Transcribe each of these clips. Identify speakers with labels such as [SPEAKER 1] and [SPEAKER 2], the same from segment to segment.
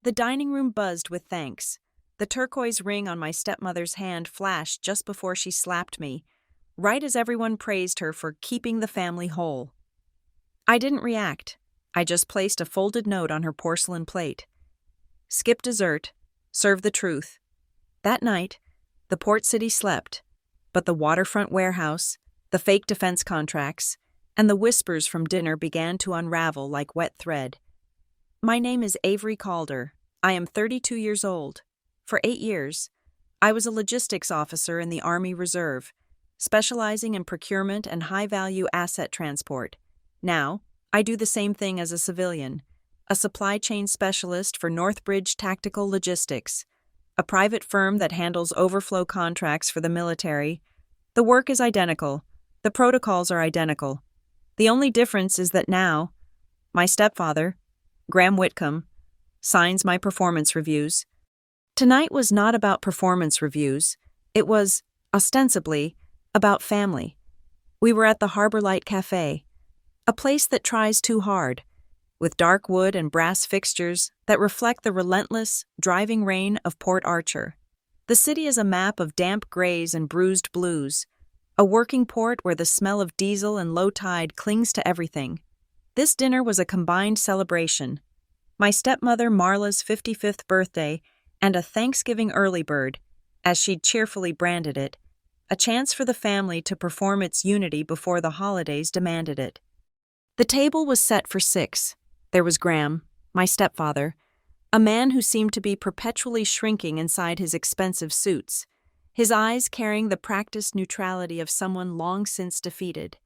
[SPEAKER 1] The dining room buzzed with thanks. The turquoise ring on my stepmother's hand flashed just before she slapped me, right as everyone praised her for keeping the family whole. I didn't react. I just placed a folded note on her porcelain plate. Skip dessert, serve the truth. That night, the port city slept, but the waterfront warehouse, the fake defense contracts, and the whispers from dinner began to unravel like wet thread. My name is Avery Calder. I am 32 years old. For 8 years, I was a logistics officer in the Army Reserve, specializing in procurement and high-value asset transport. Now, I do the same thing as a civilian, a supply chain specialist for Northbridge Tactical Logistics, a private firm that handles overflow contracts for the military. The work is identical. The protocols are identical. The only difference is that now, my stepfather, Graham Whitcomb, signs my performance reviews. Tonight was not about performance reviews. It was, ostensibly, about family. We were at the Harbor Light Cafe, a place that tries too hard, with dark wood and brass fixtures that reflect the relentless, driving rain of Port Archer. The city is a map of damp grays and bruised blues, a working port where the smell of diesel and low tide clings to everything. This dinner was a combined celebration. My stepmother Marla's 55th birthday and a Thanksgiving early bird, as she'd cheerfully branded it, a chance for the family to perform its unity before the holidays demanded it. The table was set for 6. There was Graham, my stepfather, a man who seemed to be perpetually shrinking inside his expensive suits, his eyes carrying the practiced neutrality of someone long since defeated.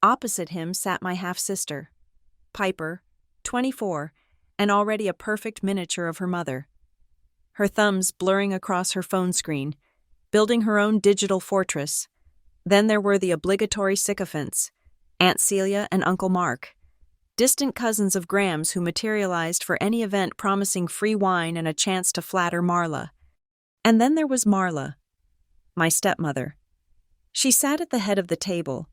[SPEAKER 1] Opposite him sat my half-sister, Piper, 24, and already a perfect miniature of her mother. Her thumbs blurring across her phone screen, building her own digital fortress. Then there were the obligatory sycophants, Aunt Celia and Uncle Mark, distant cousins of Graham's who materialized for any event promising free wine and a chance to flatter Marla. And then there was Marla, my stepmother. She sat at the head of the table,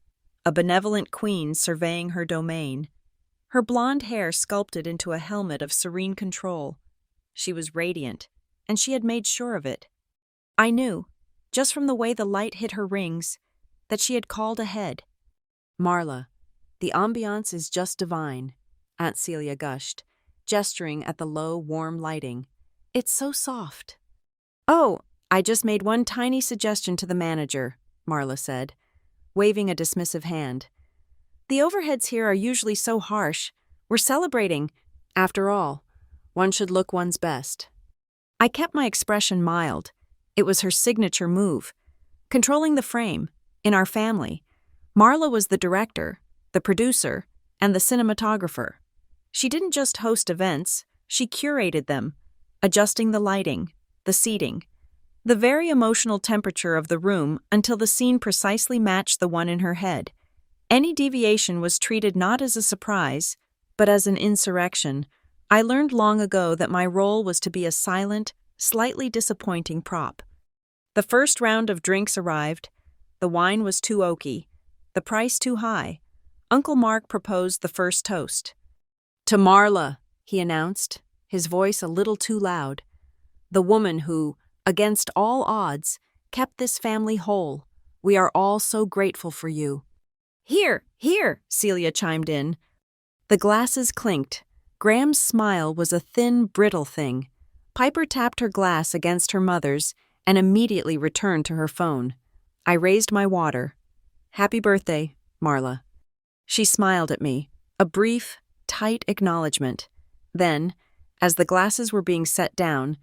[SPEAKER 1] a benevolent queen surveying her domain, her blonde hair sculpted into a helmet of serene control. She was radiant, and she had made sure of it. I knew, just from the way the light hit her rings, that she had called ahead. "Marla, the ambiance is just divine," Aunt Celia gushed, gesturing at the low, warm lighting. "It's so soft." "Oh, I just made one tiny suggestion to the manager," Marla said, waving a dismissive hand. "The overheads here are usually so harsh. We're celebrating. After all, one should look one's best." I kept my expression mild. It was her signature move. Controlling the frame, in our family, Marla was the director, the producer, and the cinematographer. She didn't just host events, she curated them, adjusting the lighting, the seating, the very emotional temperature of the room until the scene precisely matched the one in her head. Any deviation was treated not as a surprise, but as an insurrection. I learned long ago that my role was to be a silent, slightly disappointing prop. The first round of drinks arrived. The wine was too oaky, the price too high. Uncle Mark proposed the first toast. "To Marla," he announced, his voice a little too loud. "The woman who, against all odds, kept this family whole. We are all so grateful for you." "Here, here," Celia chimed in. The glasses clinked. Graham's smile was a thin, brittle thing. Piper tapped her glass against her mother's and immediately returned to her phone. I raised my water. "Happy birthday, Marla." She smiled at me, a brief, tight acknowledgement. Then, as the glasses were being set down,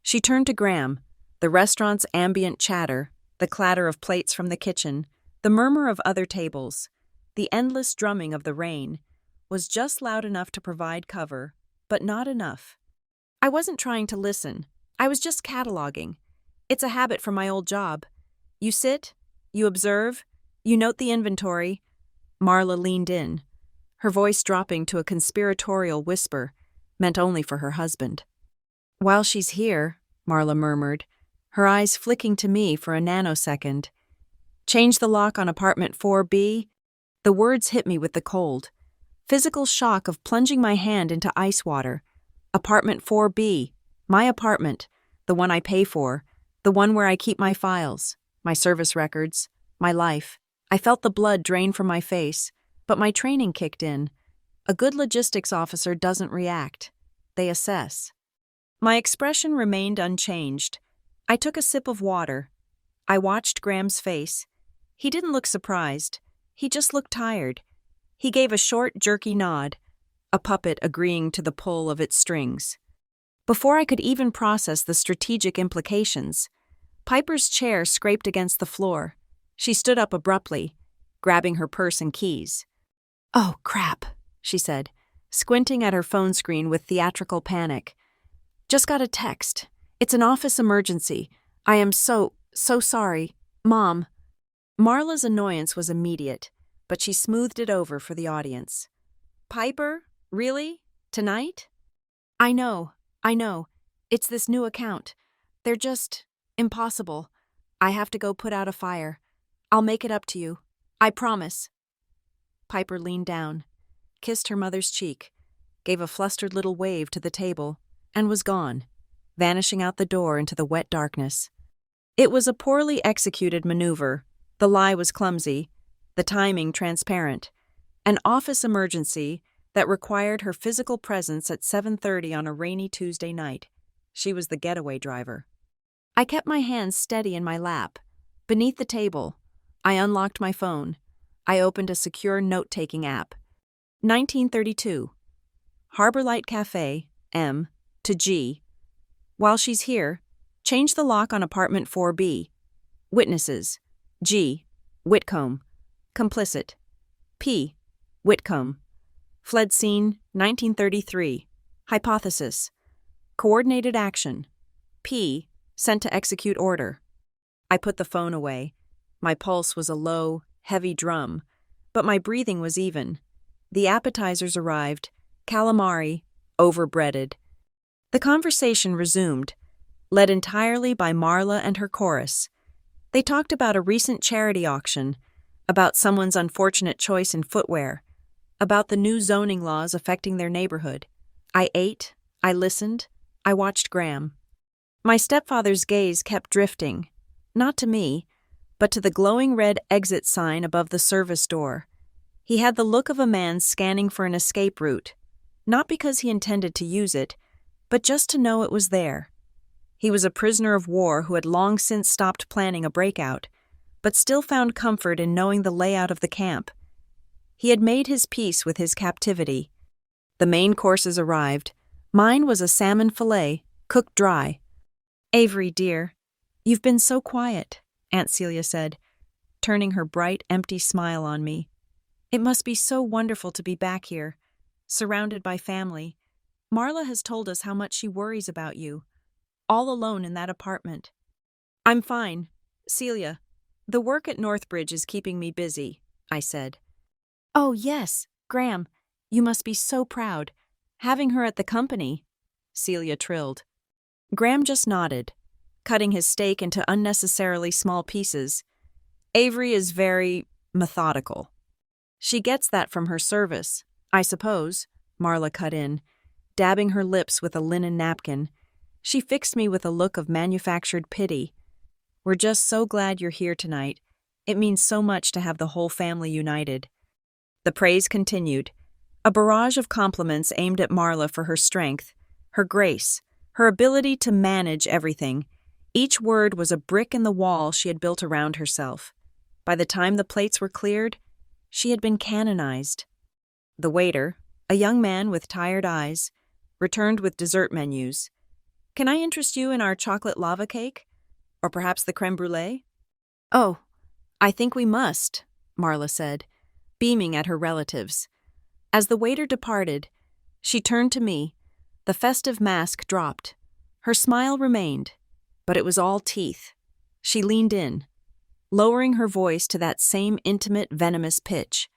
[SPEAKER 1] she turned to Graham, the restaurant's ambient chatter, the clatter of plates from the kitchen, the murmur of other tables, the endless drumming of the rain, was just loud enough to provide cover, but not enough. I wasn't trying to listen. I was just cataloging. It's a habit from my old job. You sit, you observe, you note the inventory. Marla leaned in, her voice dropping to a conspiratorial whisper, meant only for her husband. "While she's here," Marla murmured, her eyes flicking to me for a nanosecond. "Change the lock on apartment 4B. The words hit me with the cold. Physical shock of plunging my hand into ice water. Apartment 4B. My apartment. The one I pay for. The one where I keep my files, my service records, my life. I felt the blood drain from my face, but my training kicked in. A good logistics officer doesn't react. They assess. My expression remained unchanged. I took a sip of water. I watched Graham's face. He didn't look surprised. He just looked tired. He gave a short, jerky nod, a puppet agreeing to the pull of its strings. Before I could even process the strategic implications, Piper's chair scraped against the floor. She stood up abruptly, grabbing her purse and keys. "Oh, crap," she said, squinting at her phone screen with theatrical panic. "Just got a text. It's an office emergency. I am so sorry. Mom." Marla's annoyance was immediate, but she smoothed it over for the audience. "Piper? Really? Tonight?" I know. It's this new account. They're just impossible. I have to go put out a fire. I'll make it up to you. I promise." Piper leaned down, kissed her mother's cheek, gave a flustered little wave to the table, and was gone, vanishing out the door into the wet darkness. It was a poorly executed maneuver. The lie was clumsy, the timing transparent. An office emergency that required her physical presence at 7:30 on a rainy Tuesday night. She was the getaway driver. I kept my hands steady in my lap. Beneath the table, I unlocked my phone. I opened a secure note-taking app. 1932. Harborlight Cafe, M, to G. While she's here, change the lock on apartment 4B. Witnesses: G, Whitcomb. Complicit: P, Whitcomb. Fled scene, 1933. Hypothesis: coordinated action. P, sent to execute order. I put the phone away. My pulse was a low, heavy drum, but my breathing was even. The appetizers arrived: calamari, overbreaded. The conversation resumed, led entirely by Marla and her chorus. They talked about a recent charity auction, about someone's unfortunate choice in footwear, about the new zoning laws affecting their neighborhood. I ate, I listened, I watched Graham. My stepfather's gaze kept drifting, not to me, but to the glowing red exit sign above the service door. He had the look of a man scanning for an escape route, not because he intended to use it, but just to know it was there. He was a prisoner of war who had long since stopped planning a breakout, but still found comfort in knowing the layout of the camp. He had made his peace with his captivity. The main courses arrived. Mine was a salmon fillet, cooked dry. "Avery, dear, you've been so quiet," Aunt Celia said, turning her bright, empty smile on me. "It must be so wonderful to be back here, surrounded by family. Marla has told us how much she worries about you, all alone in that apartment." "I'm fine, Celia. The work at Northbridge is keeping me busy," I said. "Oh, yes, Graham, you must be so proud. Having her at the company," Celia trilled. Graham just nodded, cutting his steak into unnecessarily small pieces. "Avery is very methodical." "She gets that from her service, I suppose," Marla cut in, dabbing her lips with a linen napkin. She fixed me with a look of manufactured pity. "We're just so glad you're here tonight. It means so much to have the whole family united." The praise continued, a barrage of compliments aimed at Marla for her strength, her grace, her ability to manage everything. Each word was a brick in the wall she had built around herself. By the time the plates were cleared, she had been canonized. The waiter, a young man with tired eyes, returned with dessert menus. "Can I interest you in our chocolate lava cake? Or perhaps the crème brûlée?" "Oh, I think we must," Marla said, beaming at her relatives. As the waiter departed, she turned to me. The festive mask dropped. Her smile remained, but it was all teeth. She leaned in, lowering her voice to that same intimate, venomous pitch.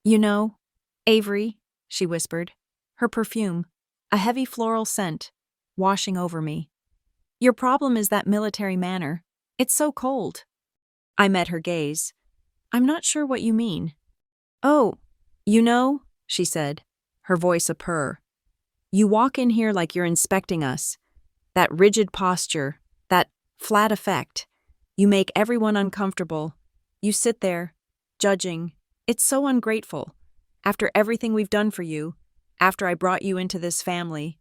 [SPEAKER 1] "You know, Avery," she whispered, her perfume, a heavy floral scent, washing over me. "Your problem is that military manner. It's so cold." I met her gaze. "I'm not sure what you mean." "Oh, you know," she said, her voice a purr. You walk in here like you're inspecting us. That rigid posture, that flat effect. You make everyone uncomfortable. You sit there, judging. It's so ungrateful. After everything we've done for you, after I brought you into this family.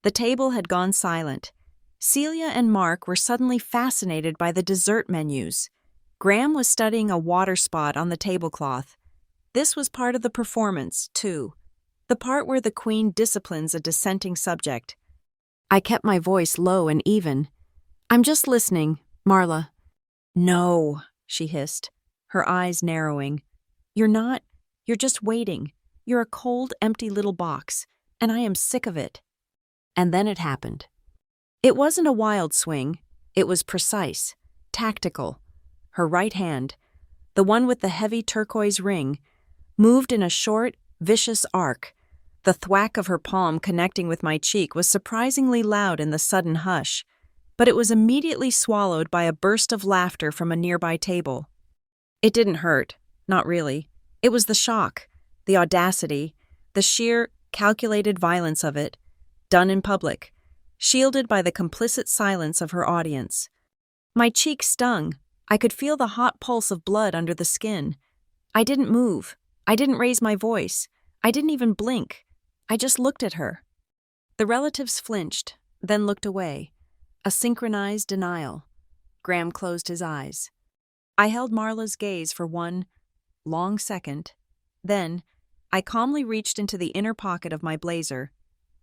[SPEAKER 1] The table had gone silent. Celia and Mark were suddenly fascinated by the dessert menus. Graham was studying a water spot on the tablecloth. This was part of the performance, too. The part where the queen disciplines a dissenting subject. I kept my voice low and even. "I'm just listening, Marla." "No," she hissed, her eyes narrowing. "You're not. You're just waiting. You're a cold, empty little box, and I am sick of it." And then it happened. It wasn't a wild swing. It was precise, tactical. Her right hand, the one with the heavy turquoise ring, moved in a short, vicious arc. The thwack of her palm connecting with my cheek was surprisingly loud in the sudden hush, but it was immediately swallowed by a burst of laughter from a nearby table. It didn't hurt, not really. It was the shock, the audacity, the sheer, calculated violence of it, done in public, shielded by the complicit silence of her audience. My cheek stung. I could feel the hot pulse of blood under the skin. I didn't move. I didn't raise my voice. I didn't even blink. I just looked at her. The relatives flinched, then looked away. A synchronized denial. Graham closed his eyes. I held Marla's gaze for one long second. Then, I calmly reached into the inner pocket of my blazer.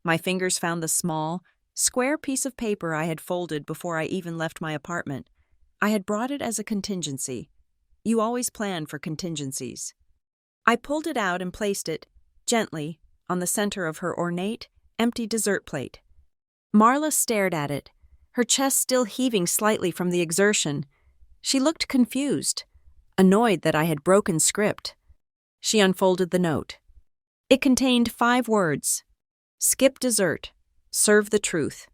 [SPEAKER 1] My fingers found the small, square piece of paper I had folded before I even left my apartment. I had brought it as a contingency. You always plan for contingencies. I pulled it out and placed it, gently, on the center of her ornate, empty dessert plate. Marla stared at it, her chest still heaving slightly from the exertion. She looked confused, annoyed that I had broken script. She unfolded the note. It contained 5 words. "Skip dessert. Serve the truth."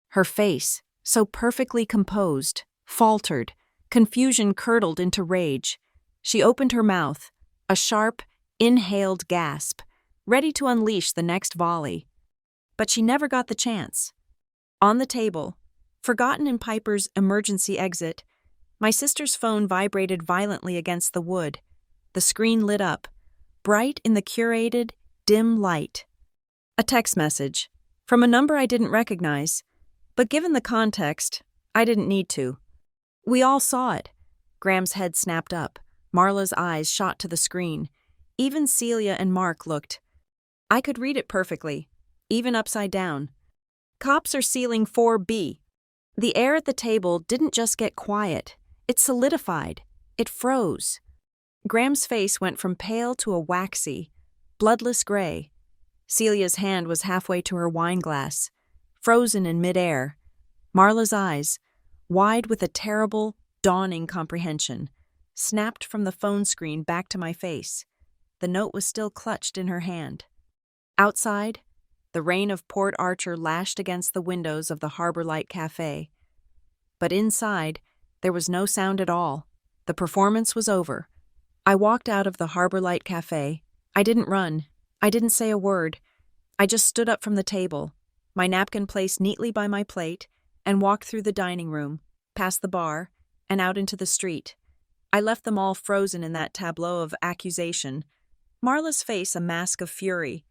[SPEAKER 1] Her face, so perfectly composed, faltered. Confusion curdled into rage. She opened her mouth, a sharp, inhaled gasp, ready to unleash the next volley. But she never got the chance. On the table, forgotten in Piper's emergency exit, my sister's phone vibrated violently against the wood. The screen lit up, bright in the curated, dim light. A text message, from a number I didn't recognize, but given the context, I didn't need to. We all saw it. Graham's head snapped up. Marla's eyes shot to the screen. Even Celia and Mark looked. I could read it perfectly, even upside down. "Cops are sealing 4B. The air at the table didn't just get quiet. It solidified. It froze. Graham's face went from pale to a waxy, bloodless gray. Celia's hand was halfway to her wine glass, frozen in midair. Marla's eyes, wide with a terrible, dawning comprehension, snapped from the phone screen back to my face. The note was still clutched in her hand. Outside, the rain of Port Archer lashed against the windows of the Harbor Light Cafe. But inside, there was no sound at all. The performance was over. I walked out of the Harbor Light Cafe. I didn't run. I didn't say a word. I just stood up from the table, my napkin placed neatly by my plate, and walked through the dining room, past the bar, and out into the street. I left them all frozen in that tableau of accusation. Marla's face a mask of fury.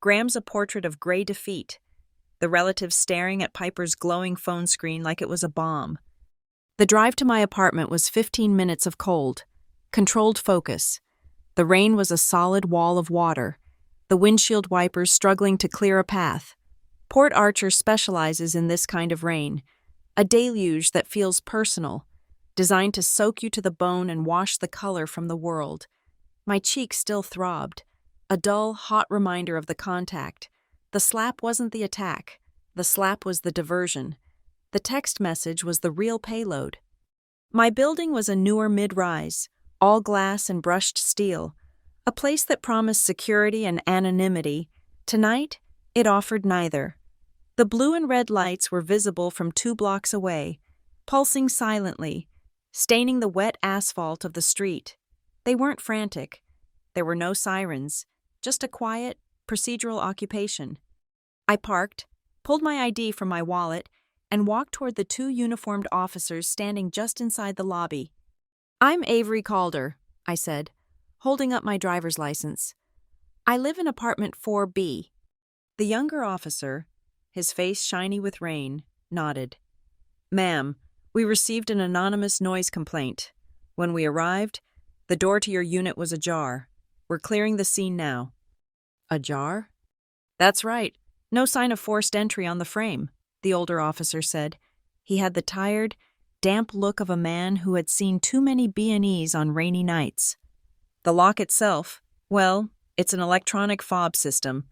[SPEAKER 1] Graham's a portrait of gray defeat. The relatives staring at Piper's glowing phone screen like it was a bomb. The drive to my apartment was 15 minutes of cold, controlled focus. The rain was a solid wall of water, the windshield wipers struggling to clear a path. Port Archer specializes in this kind of rain, a deluge that feels personal, designed to soak you to the bone and wash the color from the world. My cheek still throbbed, a dull, hot reminder of the contact. The slap wasn't the attack. The slap was the diversion. The text message was the real payload. My building was a newer mid-rise, all glass and brushed steel, a place that promised security and anonymity. Tonight, it offered neither. The blue and red lights were visible from 2 blocks away, pulsing silently, staining the wet asphalt of the street. They weren't frantic. There were no sirens, just a quiet, procedural occupation. I parked, pulled my ID from my wallet, and walked toward the two uniformed officers standing just inside the lobby. "I'm Avery Calder," I said, holding up my driver's license. "I live in apartment 4B. The younger officer, his face shiny with rain, nodded. "Ma'am, we received an anonymous noise complaint. When we arrived, the door to your unit was ajar. We're clearing the scene now." "Ajar?" "That's right. No sign of forced entry on the frame," the older officer said. He had the tired, damp look of a man who had seen too many B&Es on rainy nights. "The lock itself, well, it's an electronic fob system.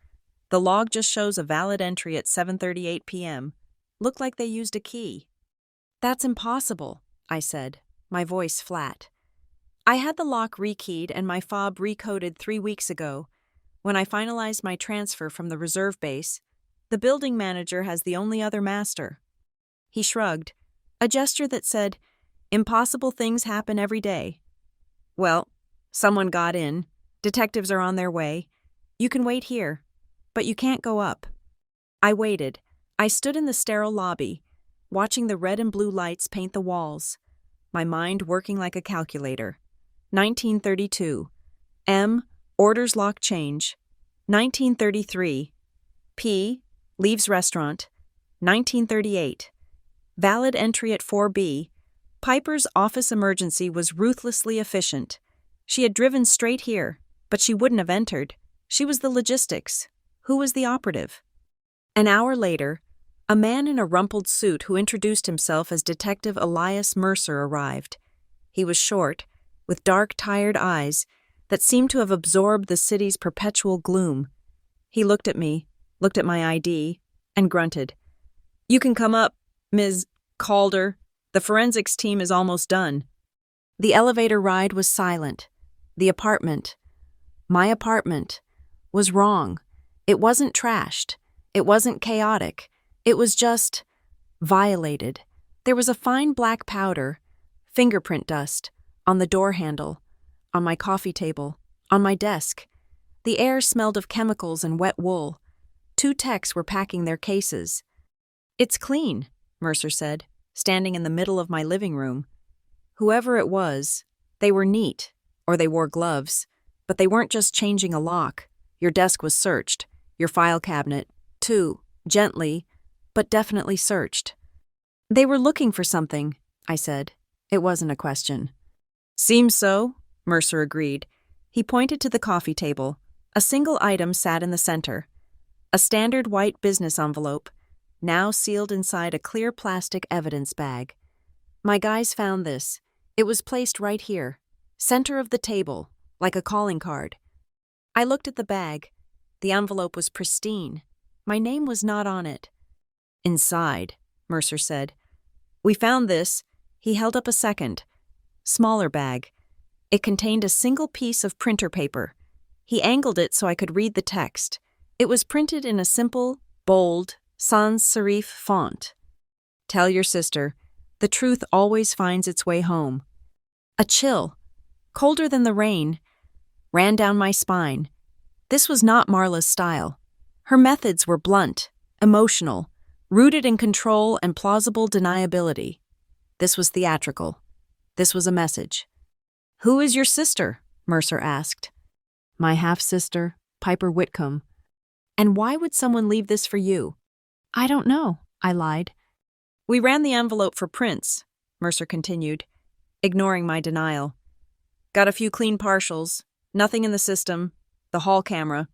[SPEAKER 1] The log just shows a valid entry at 7:38 p.m. Looked like they used a key." "That's impossible," I said, my voice flat. "I had the lock rekeyed and my fob recoded 3 weeks ago. When I finalized my transfer from the reserve base, the building manager has the only other master." He shrugged, a gesture that said, "Impossible things happen every day." "Well, someone got in. Detectives are on their way. You can wait here, but you can't go up." I waited. I stood in the sterile lobby, watching the red and blue lights paint the walls, my mind working like a calculator. 1932. M. Orders lock change. 1933. P. Leaves restaurant. 1938. Valid entry at 4B. Piper's office emergency was ruthlessly efficient. She had driven straight here, but she wouldn't have entered. She was the logistics. Who was the operative? An hour later, a man in a rumpled suit who introduced himself as Detective Elias Mercer arrived. He was short, with dark, tired eyes that seemed to have absorbed the city's perpetual gloom. He looked at me, looked at my ID, and grunted. "You can come up, Ms. Calder. The forensics team is almost done." The elevator ride was silent. The apartment, my apartment, was wrong. It wasn't trashed. It wasn't chaotic. It was just violated. There was a fine black powder, fingerprint dust, on the door handle, on my coffee table, on my desk. The air smelled of chemicals and wet wool. 2 techs were packing their cases. "It's clean," Mercer said, standing in the middle of my living room. Whoever it was, they were neat, or they wore gloves, but they weren't just changing a lock. Your desk was searched, your file cabinet, too, gently, but definitely searched. "They were looking for something," I said. It wasn't a question. "Seems so," Mercer agreed. He pointed to the coffee table. A single item sat in the center. A standard white business envelope, now sealed inside a clear plastic evidence bag. "My guys found this. It was placed right here, center of the table, like a calling card." I looked at the bag. The envelope was pristine. My name was not on it. "Inside," Mercer said. "We found this." He held up a second, smaller bag. It contained a single piece of printer paper. He angled it so I could read the text. It was printed in a simple, bold, sans serif font. "Tell your sister, the truth always finds its way home." A chill, colder than the rain, ran down my spine. This was not Marla's style. Her methods were blunt, emotional, rooted in control and plausible deniability. This was theatrical. This was a message. "Who is your sister?" Mercer asked. "My half-sister, Piper Whitcomb." "And why would someone leave this for you?" "I don't know," I lied. "We ran the envelope for prints," Mercer continued, ignoring my denial. "Got a few clean partials, nothing in the system, the hall camera.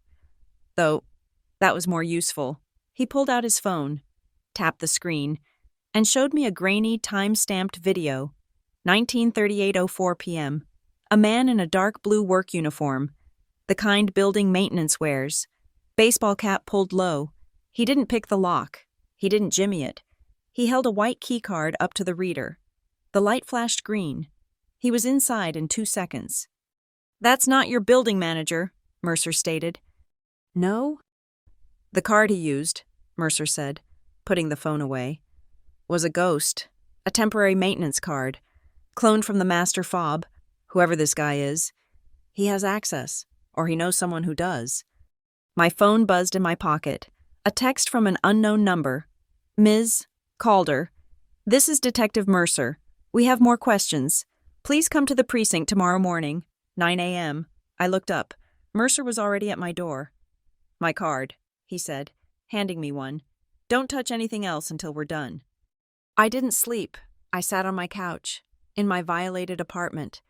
[SPEAKER 1] Though, that was more useful." He pulled out his phone, tapped the screen, and showed me a grainy, time-stamped video. 1938:04 p.m. A man in a dark blue work uniform, the kind building maintenance wears, baseball cap pulled low. He didn't pick the lock. He didn't jimmy it. He held a white key card up to the reader. The light flashed green. He was inside in 2 seconds. "That's not your building manager," Mercer stated. "No?" "The card he used," Mercer said, putting the phone away, "was a ghost, a temporary maintenance card, cloned from the master fob, whoever this guy is. He has access, or he knows someone who does." My phone buzzed in my pocket. A text from an unknown number. Ms. Calder. This is Detective Mercer. We have more questions. Please come to the precinct tomorrow morning, 9 a.m. I looked up. Mercer was already at my door. My card, he said, handing me one. Don't touch anything else until we're done. I didn't sleep. I sat on my couch, in my violated apartment,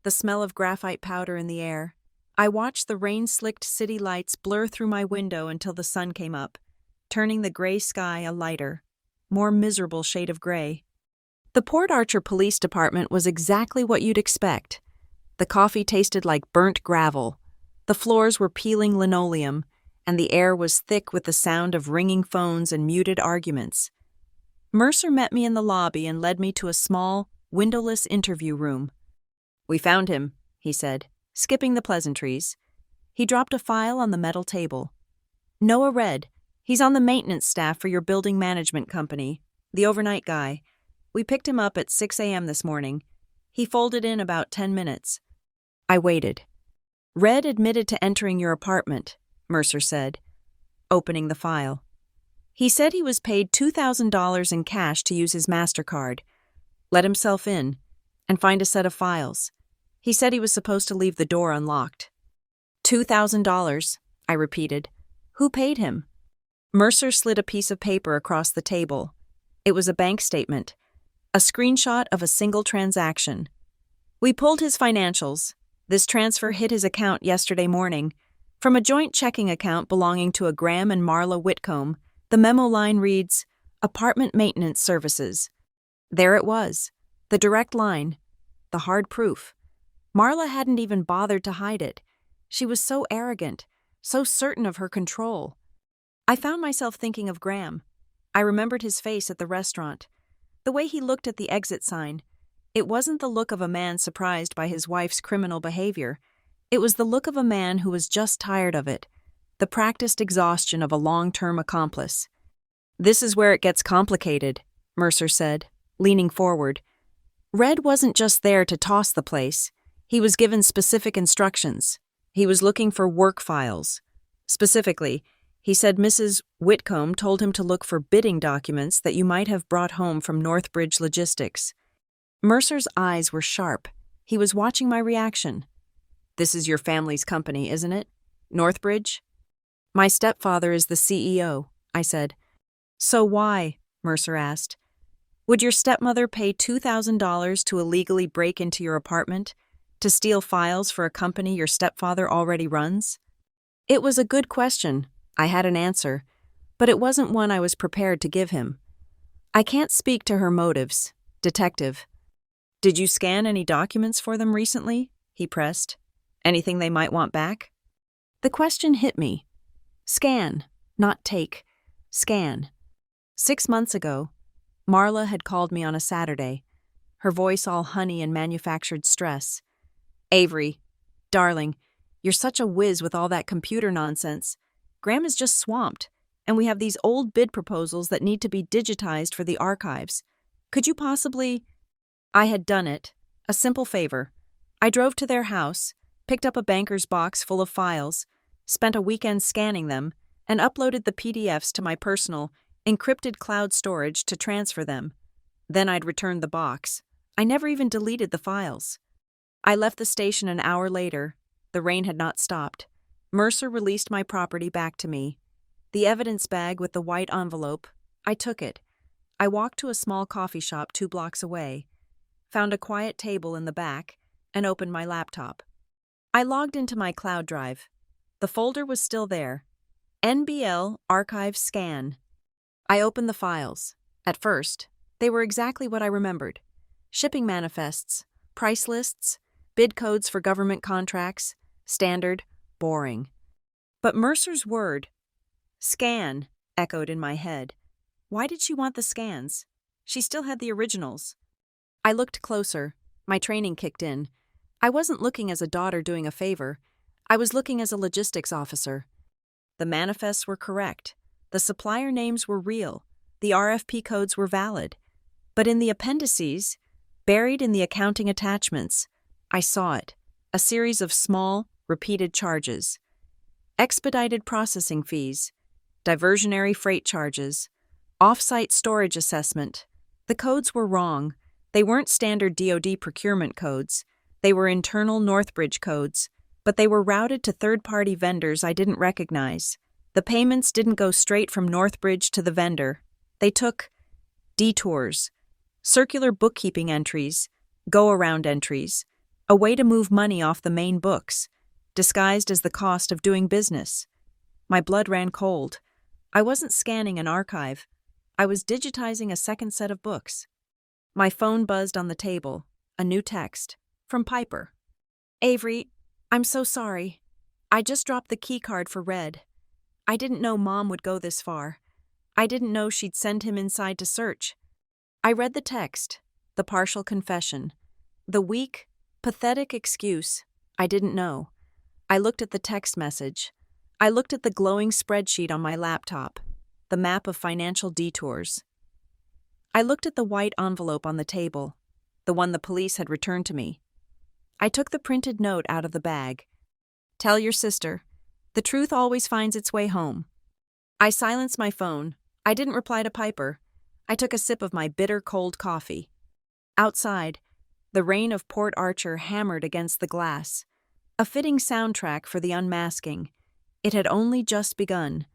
[SPEAKER 1] the smell of graphite powder in the air. I watched the rain-slicked city lights blur through my window until the sun came up, turning the gray sky a lighter, more miserable shade of gray. The Port Archer Police Department was exactly what you'd expect. The coffee tasted like burnt gravel. The floors were peeling linoleum, and the air was thick with the sound of ringing phones and muted arguments. Mercer met me in the lobby and led me to a small, windowless interview room. We found him, he said, skipping the pleasantries. He dropped a file on the metal table. Noah Red. He's on the maintenance staff for your building management company, the overnight guy. We picked him up at 6 a.m. this morning. He folded in about 10 minutes. I waited. Red admitted to entering your apartment, Mercer said, opening the file. He said he was paid $2,000 in cash to use his MasterCard, let himself in, and find a set of files. He said he was supposed to leave the door unlocked. $2,000, I repeated. Who paid him? Mercer slid a piece of paper across the table. It was a bank statement, a screenshot of a single transaction. We pulled his financials. This transfer hit his account yesterday morning. From a joint checking account belonging to a Graham and Marla Whitcomb, the memo line reads, Apartment Maintenance Services. There it was, the direct line, the hard proof. Marla hadn't even bothered to hide it. She was so arrogant, so certain of her control. I found myself thinking of Graham. I remembered his face at the restaurant, the way he looked at the exit sign. It wasn't the look of a man surprised by his wife's criminal behavior. It was the look of a man who was just tired of it, the practiced exhaustion of a long-term accomplice. This is where it gets complicated, Mercer said, leaning forward. Red wasn't just there to toss the place. He was given specific instructions. He was looking for work files. Specifically, he said Mrs. Whitcomb told him to look for bidding documents that you might have brought home from Northbridge Logistics. Mercer's eyes were sharp. He was watching my reaction. This is your family's company, isn't it? Northbridge? My stepfather is the CEO, I said. So why? Mercer asked. Would your stepmother pay $2,000 to illegally break into your apartment, to steal files for a company your stepfather already runs? It was a good question. I had an answer, but it wasn't one I was prepared to give him. I can't speak to her motives, detective. Did you scan any documents for them recently? He pressed. Anything they might want back? The question hit me. Scan, not take. Scan. 6 months ago, Marla had called me on a Saturday, her voice all honey and manufactured stress. Avery, darling, you're such a whiz with all that computer nonsense. Graham is just swamped, and we have these old bid proposals that need to be digitized for the archives. Could you possibly... I had done it. A simple favor. I drove to their house, picked up a banker's box full of files, spent a weekend scanning them, and uploaded the PDFs to my personal, encrypted cloud storage to transfer them. Then I'd returned the box. I never even deleted the files. I left the station an hour later. The rain had not stopped. Mercer released my property back to me. The evidence bag with the white envelope, I took it. I walked to a small coffee shop 2 blocks away, found a quiet table in the back, and opened my laptop. I logged into my cloud drive. The folder was still there. NBL Archive Scan. I opened the files. At first, they were exactly what I remembered. Shipping manifests, price lists, bid codes for government contracts, standard, boring. But Mercer's word, scan, echoed in my head. Why did she want the scans? She still had the originals. I looked closer. My training kicked in. I wasn't looking as a daughter doing a favor. I was looking as a logistics officer. The manifests were correct. The supplier names were real. The RFP codes were valid. But in the appendices, buried in the accounting attachments, I saw it, a series of small, repeated charges. Expedited processing fees, diversionary freight charges, off-site storage assessment. The codes were wrong. They weren't standard DoD procurement codes. They were internal Northbridge codes, but they were routed to third-party vendors I didn't recognize. The payments didn't go straight from Northbridge to the vendor. They took detours, circular bookkeeping entries, go-around entries, a way to move money off the main books, disguised as the cost of doing business. My blood ran cold. I wasn't scanning an archive. I was digitizing a second set of books. My phone buzzed on the table. A new text. From Piper. Avery, I'm so sorry. I just dropped the key card for Red. I didn't know Mom would go this far. I didn't know she'd send him inside to search. I read the text, the partial confession, the weak, pathetic excuse. I didn't know. I looked at the text message. I looked at the glowing spreadsheet on my laptop, the map of financial detours. I looked at the white envelope on the table, the one the police had returned to me. I took the printed note out of the bag. Tell your sister. The truth always finds its way home. I silenced my phone. I didn't reply to Piper. I took a sip of my bitter cold coffee. Outside, the rain of Port Archer hammered against the glass, a fitting soundtrack for the unmasking. It had only just begun.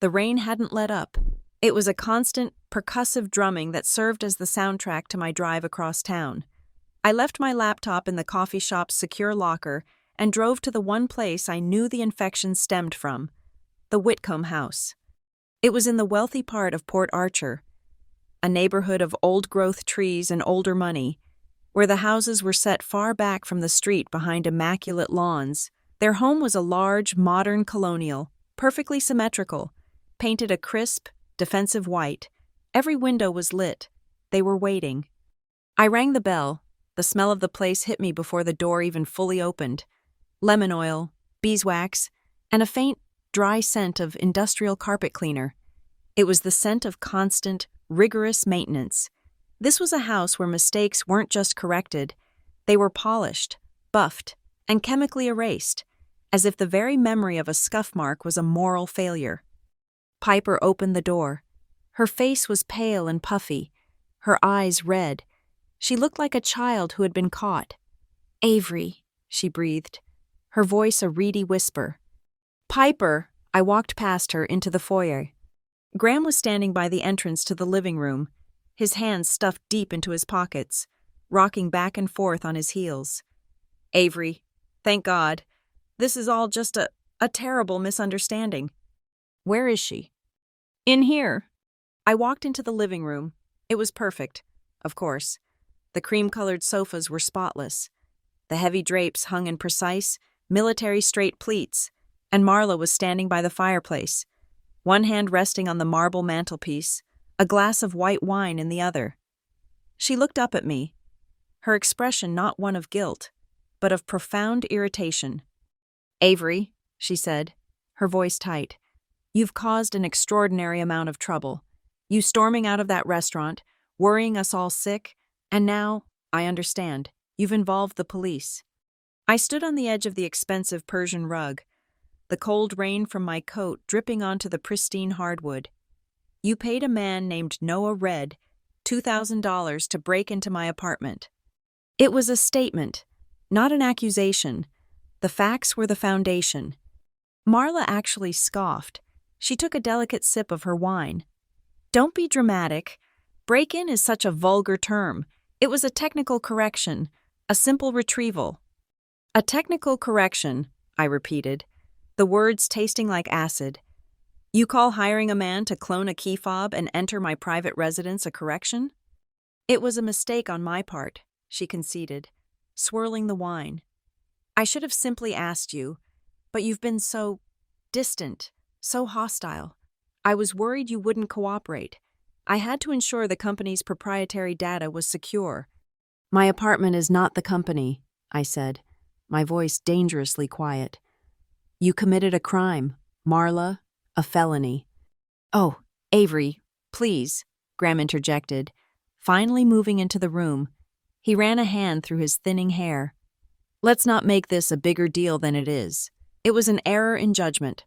[SPEAKER 1] The rain hadn't let up. It was a constant, percussive drumming that served as the soundtrack to my drive across town. I left my laptop in the coffee shop's secure locker and drove to the one place I knew the infection stemmed from, the Whitcomb house. It was in the wealthy part of Port Archer, a neighborhood of old-growth trees and older money, where the houses were set far back from the street behind immaculate lawns. Their home was a large, modern colonial, perfectly symmetrical, painted a crisp, defensive white. Every window was lit. They were waiting. I rang the bell. The smell of the place hit me before the door even fully opened. Lemon oil, beeswax, and a faint, dry scent of industrial carpet cleaner. It was the scent of constant, rigorous maintenance. This was a house where mistakes weren't just corrected. They were polished, buffed, and chemically erased, as if the very memory of a scuff mark was a moral failure. Piper opened the door. Her face was pale and puffy, her eyes red. She looked like a child who had been caught. "Avery," she breathed, her voice a reedy whisper. "Piper!" I walked past her into the foyer. Graham was standing by the entrance to the living room, his hands stuffed deep into his pockets, rocking back and forth on his heels. "Avery, thank God. This is all just a terrible misunderstanding." "Where is she?" "In here." I walked into the living room. It was perfect, of course. The cream-colored sofas were spotless. The heavy drapes hung in precise, military straight pleats, and Marla was standing by the fireplace, one hand resting on the marble mantelpiece, a glass of white wine in the other. She looked up at me, her expression not one of guilt, but of profound irritation. "Avery," she said, her voice tight, "you've caused an extraordinary amount of trouble. You storming out of that restaurant, worrying us all sick, and now, I understand, you've involved the police." I stood on the edge of the expensive Persian rug, the cold rain from my coat dripping onto the pristine hardwood. "You paid a man named Noah Red $2,000 to break into my apartment." It was a statement, not an accusation. The facts were the foundation. Marla actually scoffed. She took a delicate sip of her wine. "Don't be dramatic. Break-in is such a vulgar term. It was a technical correction, a simple retrieval." "A technical correction," I repeated, the words tasting like acid. "You call hiring a man to clone a key fob and enter my private residence a correction?" "It was a mistake on my part," she conceded, swirling the wine. "I should have simply asked you, but you've been so distant, so hostile. I was worried you wouldn't cooperate. I had to ensure the company's proprietary data was secure." "My apartment is not the company," I said, my voice dangerously quiet. "You committed a crime, Marla, a felony." "Oh, Avery, please," Graham interjected, finally moving into the room. He ran a hand through his thinning hair. "Let's not make this a bigger deal than it is. It was an error in judgment.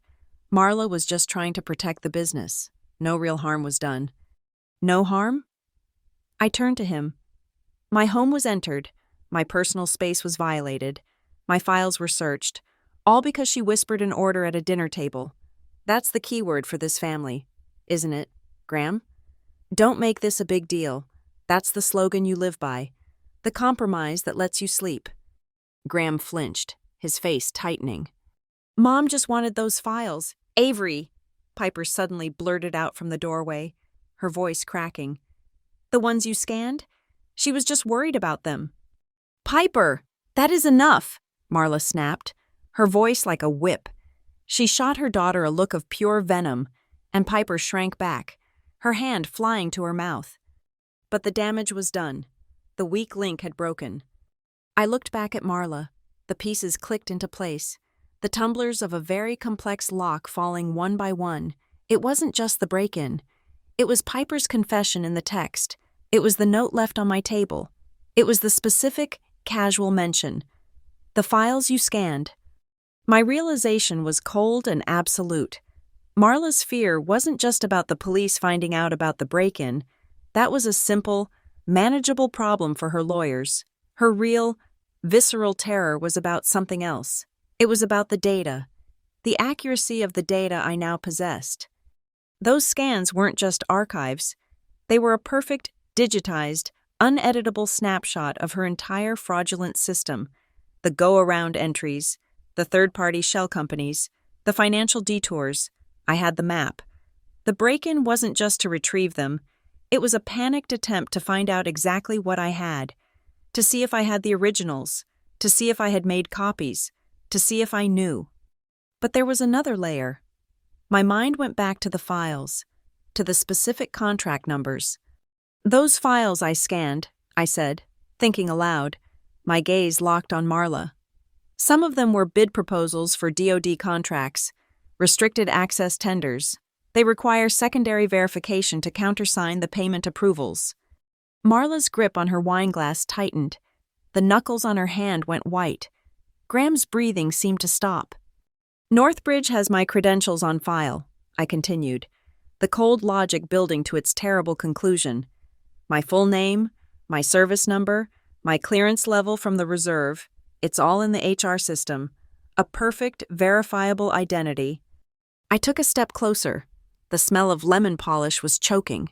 [SPEAKER 1] Marla was just trying to protect the business. No real harm was done. No harm? I turned to him. My home was entered. My personal space was violated. My files were searched. All because she whispered an order at a dinner table. That's the key word for this family, isn't it, Graham? Don't make this a big deal. That's the slogan you live by. The compromise that lets you sleep. Graham flinched, his face tightening. Mom just wanted those files. Avery, Piper suddenly blurted out from the doorway, her voice cracking. The ones you scanned? She was just worried about them. Piper, that is enough, Marla snapped, her voice like a whip. She shot her daughter a look of pure venom, and Piper shrank back, her hand flying to her mouth. But the damage was done. The weak link had broken. I looked back at Marla. The pieces clicked into place, the tumblers of a very complex lock falling one by one. It wasn't just the break-in. It was Piper's confession in the text. It was the note left on my table. It was the specific, casual mention. The files you scanned. My realization was cold and absolute. Marla's fear wasn't just about the police finding out about the break-in. That was a simple, manageable problem for her lawyers. Her real, visceral terror was about something else. It was about the data, the accuracy of the data I now possessed. Those scans weren't just archives. They were a perfect, digitized, uneditable snapshot of her entire fraudulent system. The go-around entries, the third-party shell companies, the financial detours. I had the map. The break-in wasn't just to retrieve them. It was a panicked attempt to find out exactly what I had, to see if I had the originals, to see if I had made copies, to see if I knew. But there was another layer. My mind went back to the files, to the specific contract numbers. Those files I scanned, I said, thinking aloud, my gaze locked on Marla. Some of them were bid proposals for DoD contracts, restricted access tenders. They require secondary verification to countersign the payment approvals. Marla's grip on her wineglass tightened. The knuckles on her hand went white. Graham's breathing seemed to stop. Northbridge has my credentials on file, I continued, the cold logic building to its terrible conclusion. My full name, my service number, my clearance level from the reserve, it's all in the HR system. A perfect, verifiable identity. I took a step closer. The smell of lemon polish was choking.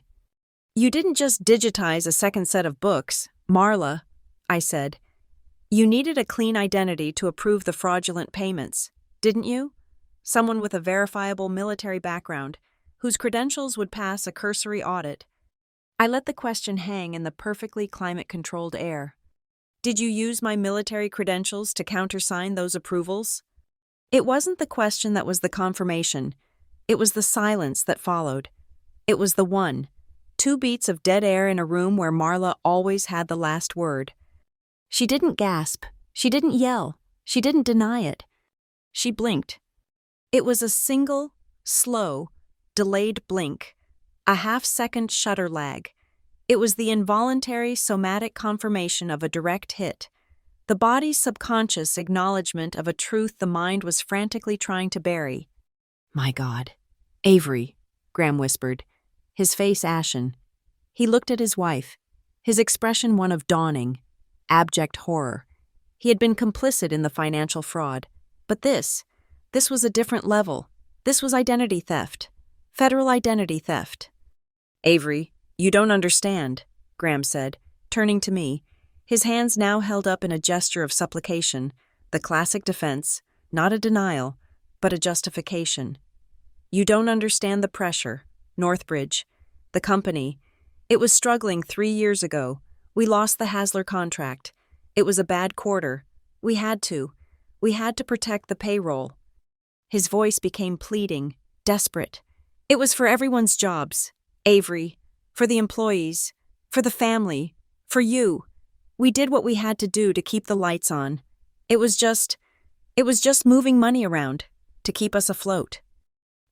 [SPEAKER 1] You didn't just digitize a second set of books, Marla, I said. You needed a clean identity to approve the fraudulent payments, didn't you? Someone with a verifiable military background, whose credentials would pass a cursory audit. I let the question hang in the perfectly climate-controlled air. Did you use my military credentials to countersign those approvals? It wasn't the question that was the confirmation. It was the silence that followed. It was the 2 beats of dead air in a room where Marla always had the last word. She didn't gasp. She didn't yell. She didn't deny it. She blinked. It was a single, slow, delayed blink, a half-second shutter lag. It was the involuntary somatic confirmation of a direct hit, the body's subconscious acknowledgement of a truth the mind was frantically trying to bury. My God. Avery, Graham whispered, his face ashen. He looked at his wife, his expression one of dawning, abject horror. He had been complicit in the financial fraud. But this was a different level. This was identity theft. Federal identity theft. Avery, you don't understand, Graham said, turning to me, his hands now held up in a gesture of supplication, the classic defense, not a denial, but a justification. You don't understand the pressure. Northbridge, the company. It was struggling 3 years ago. We lost the Hasler contract. It was a bad quarter. We had to protect the payroll. His voice became pleading, desperate. It was for everyone's jobs. Avery, for the employees, for the family, for you. We did what we had to do to keep the lights on. It was just moving money around to keep us afloat.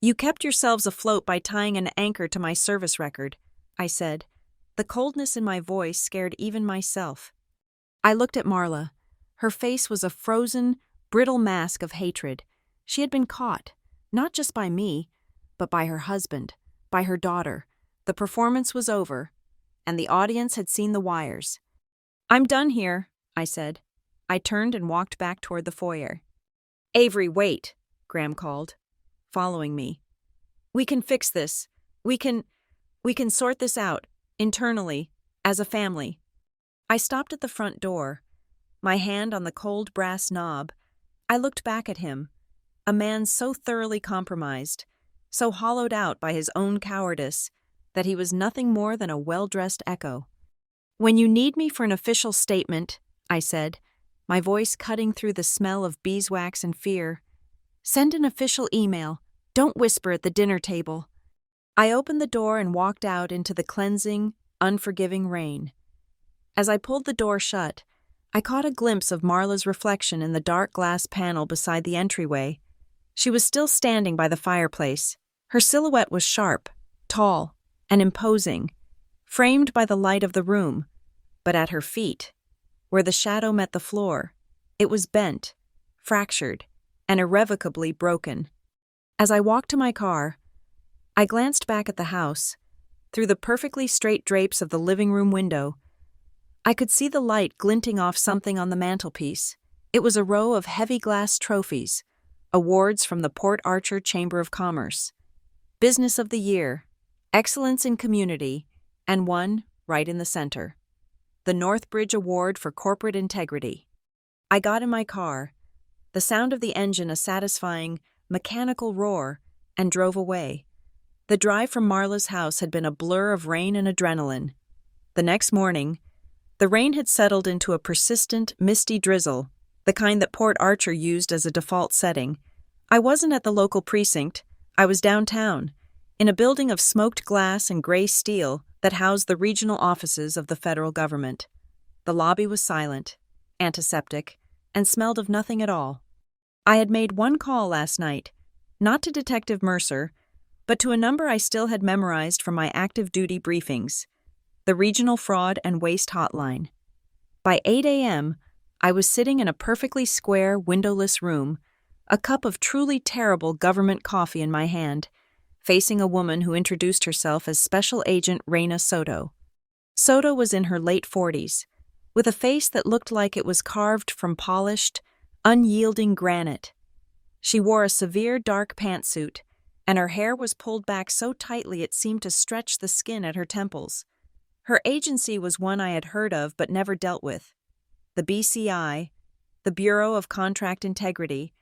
[SPEAKER 1] You kept yourselves afloat by tying an anchor to my service record, I said. The coldness in my voice scared even myself. I looked at Marla. Her face was a frozen, brittle mask of hatred. She had been caught. not just by me, but by her husband, by her daughter. The performance was over, and the audience had seen the wires. "I'm done here," I said. I turned and walked back toward the foyer. "Avery, wait," Graham called, following me. "We can fix this. We can sort this out, internally, as a family." I stopped at the front door, my hand on the cold brass knob. I looked back at him, a man so thoroughly compromised, so hollowed out by his own cowardice, that he was nothing more than a well-dressed echo. "When you need me for an official statement," I said, my voice cutting through the smell of beeswax and fear, "send an official email. Don't whisper at the dinner table." I opened the door and walked out into the cleansing, unforgiving rain. As I pulled the door shut, I caught a glimpse of Marla's reflection in the dark glass panel beside the entryway. She was still standing by the fireplace. Her silhouette was sharp, tall, and imposing, framed by the light of the room, but at her feet, where the shadow met the floor, it was bent, fractured, and irrevocably broken. As I walked to my car, I glanced back at the house. Through the perfectly straight drapes of the living room window, I could see the light glinting off something on the mantelpiece. It was a row of heavy glass trophies, awards from the Port Archer Chamber of Commerce. Business of the Year, Excellence in Community, and one, right in the center, the Northbridge Award for Corporate Integrity. I got in my car, the sound of the engine a satisfying, mechanical roar, and drove away. The drive from Marla's house had been a blur of rain and adrenaline. The next morning, the rain had settled into a persistent, misty drizzle, the kind that Port Archer used as a default setting. I wasn't at the local precinct. I was downtown, in a building of smoked glass and gray steel that housed the regional offices of the federal government. The lobby was silent, antiseptic, and smelled of nothing at all. I had made one call last night, not to Detective Mercer, but to a number I still had memorized from my active duty briefings, the Regional Fraud and Waste Hotline. By 8 a.m., I was sitting in a perfectly square, windowless room, a cup of truly terrible government coffee in my hand, facing a woman who introduced herself as Special Agent Reina Soto. Soto was in her late 40s, with a face that looked like it was carved from polished, unyielding granite. She wore a severe dark pantsuit, and her hair was pulled back so tightly it seemed to stretch the skin at her temples. Her agency was one I had heard of but never dealt with. The BCI, the Bureau of Contract Integrity,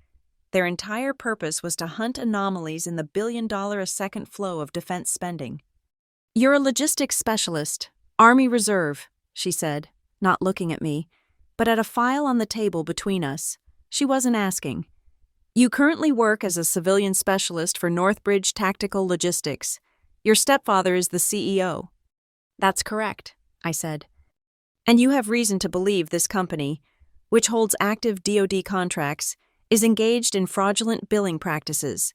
[SPEAKER 1] their entire purpose was to hunt anomalies in the billion-a-second flow of defense spending. "You're a logistics specialist, Army Reserve," she said, not looking at me, but at a file on the table between us. She wasn't asking. "You currently work as a civilian specialist for Northbridge Tactical Logistics. Your stepfather is the CEO." "That's correct," I said. "And you have reason to believe this company, which holds active DoD contracts, is engaged in fraudulent billing practices.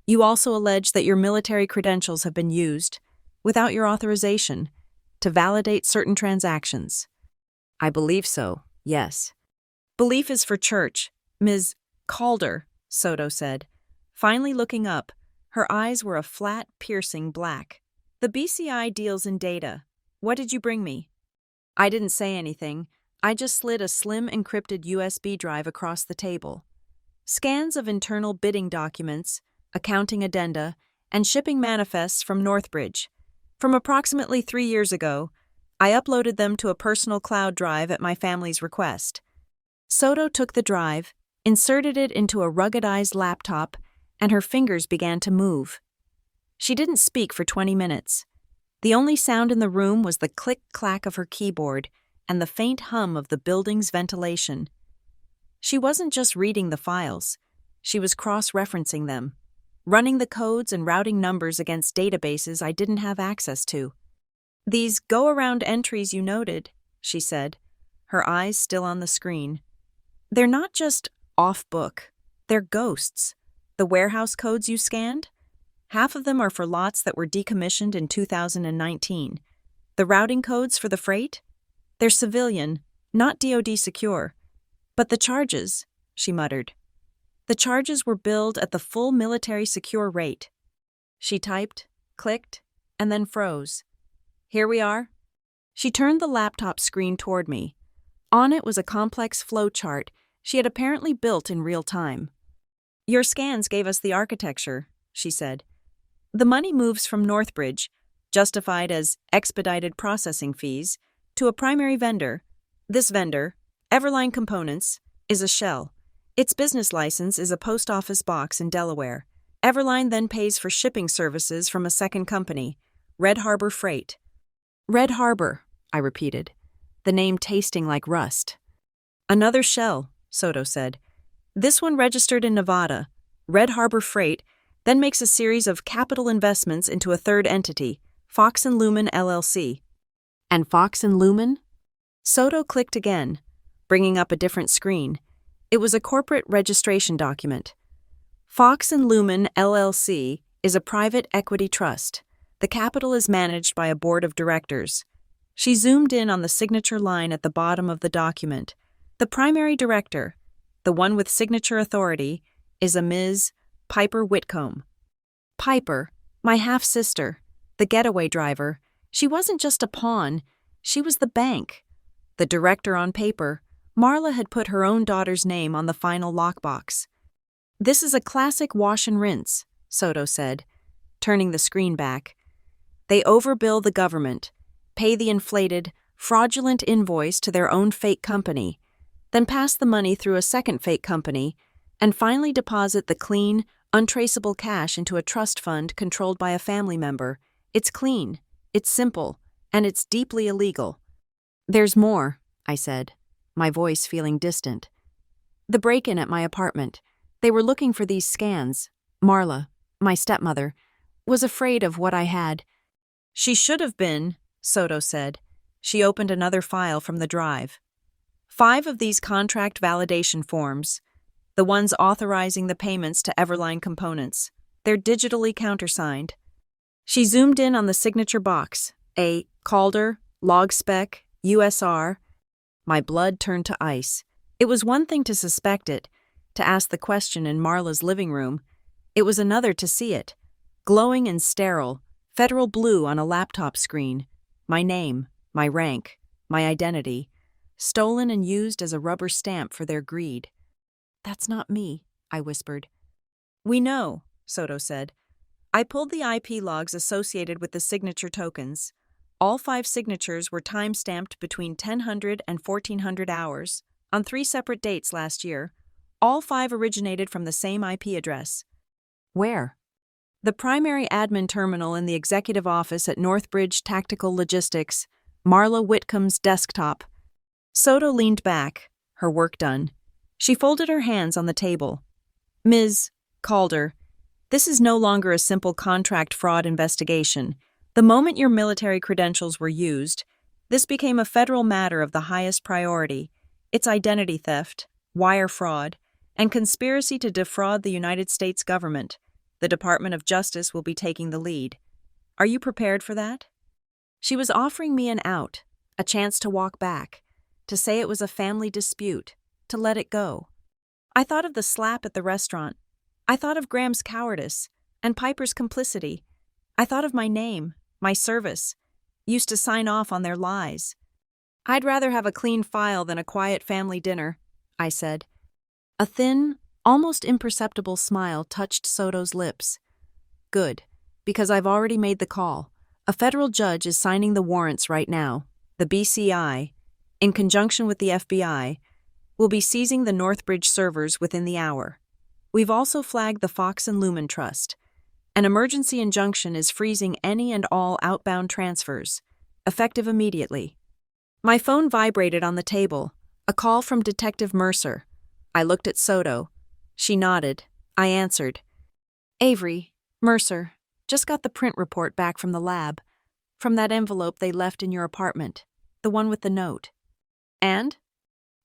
[SPEAKER 1] You also allege that your military credentials have been used, without your authorization, to validate certain transactions." "I believe so, yes." "Belief is for church, Ms. Calder," Soto said, finally looking up. Her eyes were a flat, piercing black. "The BCI deals in data. What did you bring me?" I didn't say anything. I just slid a slim encrypted USB drive across the table. Scans of internal bidding documents, accounting addenda, and shipping manifests from Northbridge. From approximately 3 years ago, I uploaded them to a personal cloud drive at my family's request. Soto took the drive, inserted it into a ruggedized laptop, and her fingers began to move. She didn't speak for 20 minutes. The only sound in the room was the click-clack of her keyboard and the faint hum of the building's ventilation. She wasn't just reading the files. She was cross-referencing them, running the codes and routing numbers against databases I didn't have access to. "These go-around entries you noted," she said, her eyes still on the screen. "They're not just off-book. They're ghosts. The warehouse codes you scanned? Half of them are for lots that were decommissioned in 2019. The routing codes for the freight? They're civilian, not DoD secure. But the charges," she muttered. The charges were billed at the full military secure rate. She typed, clicked, and then froze. Here we are. She turned the laptop screen toward me. On it was a complex flow chart she had apparently built in real time. Your scans gave us the architecture, she said. The money moves from Northbridge, justified as expedited processing fees, to a primary vendor. This vendor, Everline Components, is a shell. Its business license is a post office box in Delaware. Everline then pays for shipping services from a second company, Red Harbor Freight. Red Harbor, I repeated, the name tasting like rust. Another shell, Soto said. This one registered in Nevada. Red Harbor Freight then makes a series of capital investments into a third entity, Fox & Lumen LLC. And Fox & Lumen? Soto clicked again, bringing up a different screen. It was a corporate registration document. Fox & Lumen LLC is a private equity trust. The capital is managed by a board of directors. She zoomed in on the signature line at the bottom of the document. The primary director, the one with signature authority, is a Ms. Piper Whitcomb. Piper, my half-sister, the getaway driver. She wasn't just a pawn, she was the bank. The director on paper, Marla had put her own daughter's name on the final lockbox. This is a classic wash and rinse, Soto said, turning the screen back. They overbill the government, pay the inflated, fraudulent invoice to their own fake company, then pass the money through a second fake company, and finally deposit the clean, untraceable cash into a trust fund controlled by a family member. It's clean, it's simple, and it's deeply illegal. There's more, I said, my voice feeling distant. The break-in at my apartment. They were looking for these scans. Marla, my stepmother, was afraid of what I had. She should have been, Soto said. She opened another file from the drive. 5 of these contract validation forms, the ones authorizing the payments to Everline Components. They're digitally countersigned. She zoomed in on the signature box, a Calder, log spec, USR. My blood turned to ice. It was one thing to suspect it, to ask the question in Marla's living room. It was another to see it, glowing and sterile, federal blue on a laptop screen. My name, my rank, my identity, stolen and used as a rubber stamp for their greed. That's not me, I whispered. We know, Soto said. I pulled the IP logs associated with the signature tokens. All 5 signatures were time-stamped between 1000 and 1400 hours, on 3 separate dates last year. All 5 originated from the same IP address. Where? The primary admin terminal in the executive office at Northbridge Tactical Logistics, Marla Whitcomb's desktop. Soto leaned back, her work done. She folded her hands on the table. Ms. Calder, this is no longer a simple contract fraud investigation. The moment your military credentials were used, this became a federal matter of the highest priority. It's identity theft, wire fraud, and conspiracy to defraud the United States government. The Department of Justice will be taking the lead. Are you prepared for that? She was offering me an out, a chance to walk back, to say it was a family dispute, to let it go. I thought of the slap at the restaurant. I thought of Graham's cowardice and Piper's complicity. I thought of my name, my service, used to sign off on their lies. I'd rather have a clean file than a quiet family dinner, I said. A thin, almost imperceptible smile touched Soto's lips. Good, because I've already made the call. A federal judge is signing the warrants right now. The BCI, in conjunction with the FBI, will be seizing the Northbridge servers within the hour. We've also flagged the Fox & Lumen Trust. An emergency injunction is freezing any and all outbound transfers, effective immediately. My phone vibrated on the table, a call from Detective Mercer. I looked at Soto. She nodded. I answered. Avery, Mercer, just got the print report back from the lab, from that envelope they left in your apartment, the one with the note. And?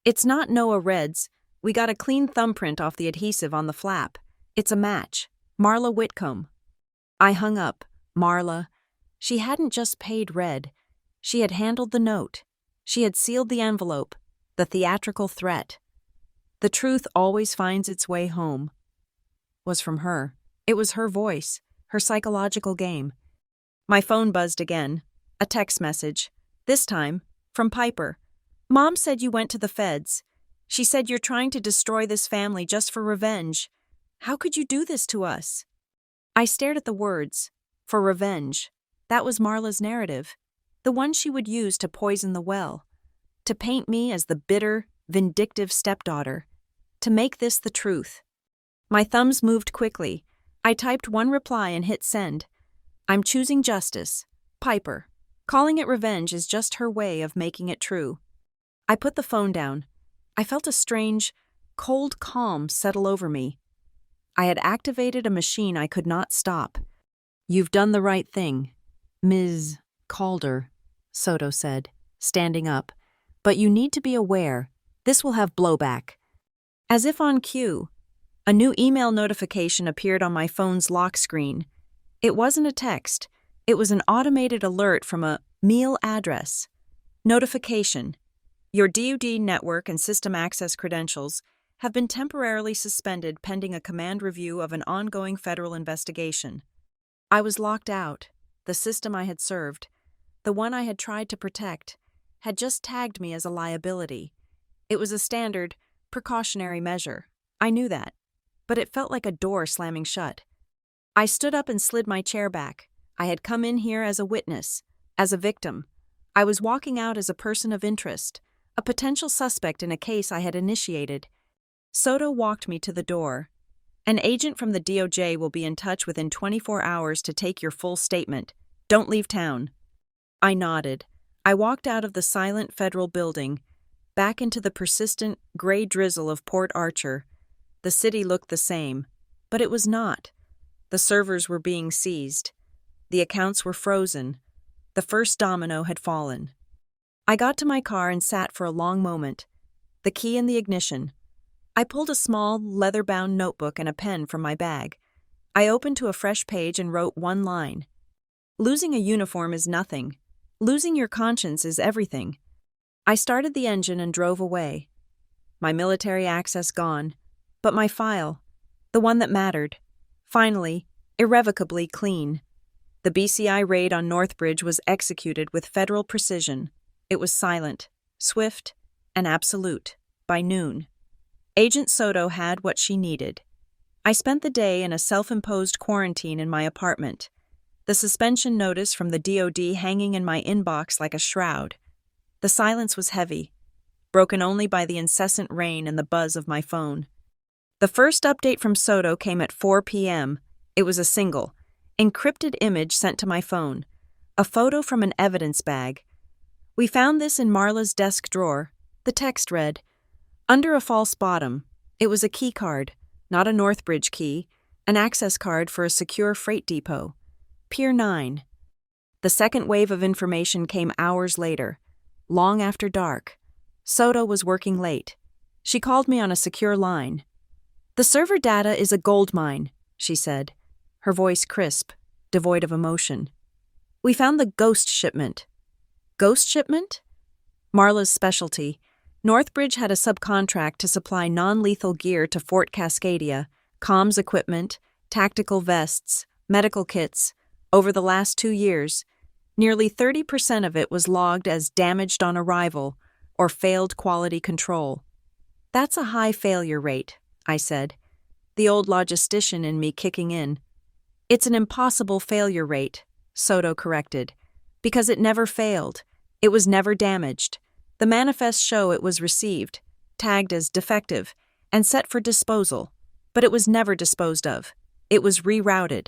[SPEAKER 1] It's not Noah Red's. We got a clean thumbprint off the adhesive on the flap. It's a match. Marla Whitcomb. I hung up. Marla. She hadn't just paid Red. She had handled the note. She had sealed the envelope. The theatrical threat. The truth always finds its way home. was from her. It was her voice, her psychological game. My phone buzzed again. A text message. This time, from Piper. Mom said you went to the feds. She said you're trying to destroy this family just for revenge. How could you do this to us? I stared at the words. For revenge. That was Marla's narrative. The one she would use to poison the well. To paint me as the bitter, vindictive stepdaughter. To make this the truth. My thumbs moved quickly. I typed one reply and hit send. I'm choosing justice. Piper. Calling it revenge is just her way of making it true. I put the phone down. I felt a strange, cold calm settle over me. I had activated a machine I could not stop. You've done the right thing, Ms. Calder, Soto said, standing up. But you need to be aware, this will have blowback. As if on cue, a new email notification appeared on my phone's lock screen. It wasn't a text. It was an automated alert from a meal address. Notification. Your DoD network and system access credentials have been temporarily suspended pending a command review of an ongoing federal investigation. I was locked out. The system I had served, the one I had tried to protect, had just tagged me as a liability. It was a standard, precautionary measure. I knew that. But it felt like a door slamming shut. I stood up and slid my chair back. I had come in here as a witness, as a victim. I was walking out as a person of interest, a potential suspect in a case I had initiated. Soto walked me to the door. An agent from the DOJ will be in touch within 24 hours to take your full statement. Don't leave town. I nodded. I walked out of the silent federal building, back into the persistent, gray drizzle of Port Archer. The city looked the same, but it was not. The servers were being seized. The accounts were frozen. The first domino had fallen. I got to my car and sat for a long moment. The key in the ignition. I pulled a small, leather-bound notebook and a pen from my bag. I opened to a fresh page and wrote one line. Losing a uniform is nothing. Losing your conscience is everything. I started the engine and drove away. My military access gone, but my file, the one that mattered, finally, irrevocably clean. The BCI raid on Northbridge was executed with federal precision. It was silent, swift, and absolute, by noon. Agent Soto had what she needed. I spent the day in a self-imposed quarantine in my apartment, the suspension notice from the DoD hanging in my inbox like a shroud. The silence was heavy, broken only by the incessant rain and the buzz of my phone. The first update from Soto came at 4 p.m. It was a single, encrypted image sent to my phone, a photo from an evidence bag. We found this in Marla's desk drawer. The text read, under a false bottom. It was a key card, not a Northbridge key, an access card for a secure freight depot. Pier 9. The second wave of information came hours later, long after dark. Soto was working late. She called me on a secure line. The server data is a gold mine, she said, her voice crisp, devoid of emotion. We found the ghost shipment. Ghost shipment? Marla's specialty. Northbridge had a subcontract to supply non-lethal gear to Fort Cascadia, comms equipment, tactical vests, medical kits. Over the last 2 years, nearly 30% of it was logged as damaged on arrival or failed quality control. That's a high failure rate, I said, the old logistician in me kicking in. It's an impossible failure rate, Soto corrected, because it never failed. It was never damaged. The manifests show it was received, tagged as defective, and set for disposal, but it was never disposed of. It was rerouted.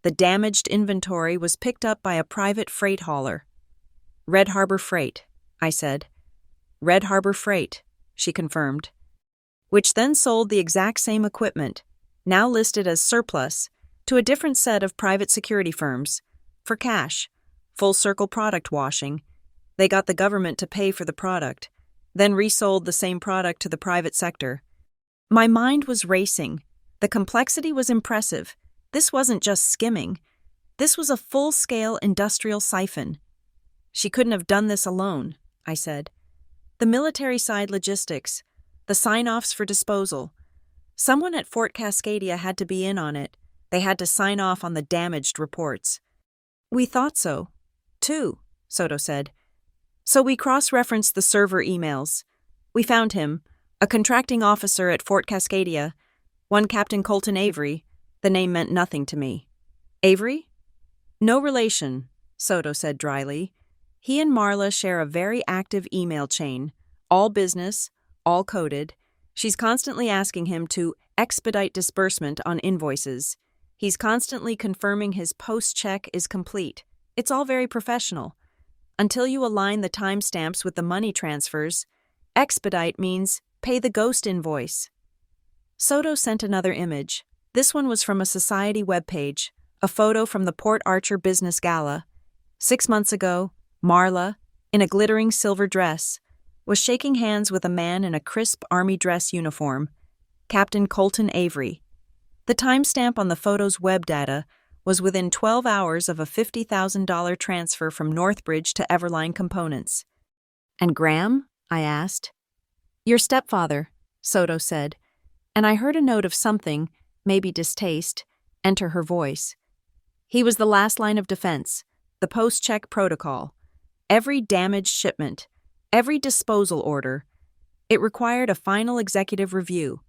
[SPEAKER 1] The damaged inventory was picked up by a private freight hauler. Red Harbor Freight, I said. Red Harbor Freight, she confirmed. Which then sold the exact same equipment, now listed as surplus, to a different set of private security firms, for cash, full circle product washing. They got the government to pay for the product, then resold the same product to the private sector. My mind was racing. The complexity was impressive. This wasn't just skimming. This was a full-scale industrial siphon. She couldn't have done this alone, I said. The military side logistics, the sign-offs for disposal, Someone at Fort Cascadia had to be in on it. They had to sign off on the damaged reports. We thought so, too, Soto said. So we cross-referenced the server emails. We found him, a contracting officer at Fort Cascadia, one Captain Colton Avery. The name meant nothing to me. Avery? No relation, Soto said dryly. He and Marla share a very active email chain, all business, all coded. She's constantly asking him to expedite disbursement on invoices. He's constantly confirming his post-check is complete. It's all very professional. Until you align the timestamps with the money transfers, expedite means pay the ghost invoice. Soto sent another image. This one was from a society webpage, a photo from the Port Archer Business Gala. 6 months ago, Marla, in a glittering silver dress, was shaking hands with a man in a crisp army dress uniform, Captain Colton Avery. The timestamp on the photo's web data was within 12 hours of a $50,000 transfer from Northbridge to Everline Components. And Graham? I asked. Your stepfather, Soto said, and I heard a note of something, maybe distaste, enter her voice. He was the last line of defense, the post-check protocol. Every damaged shipment, every disposal order. It required a final executive review.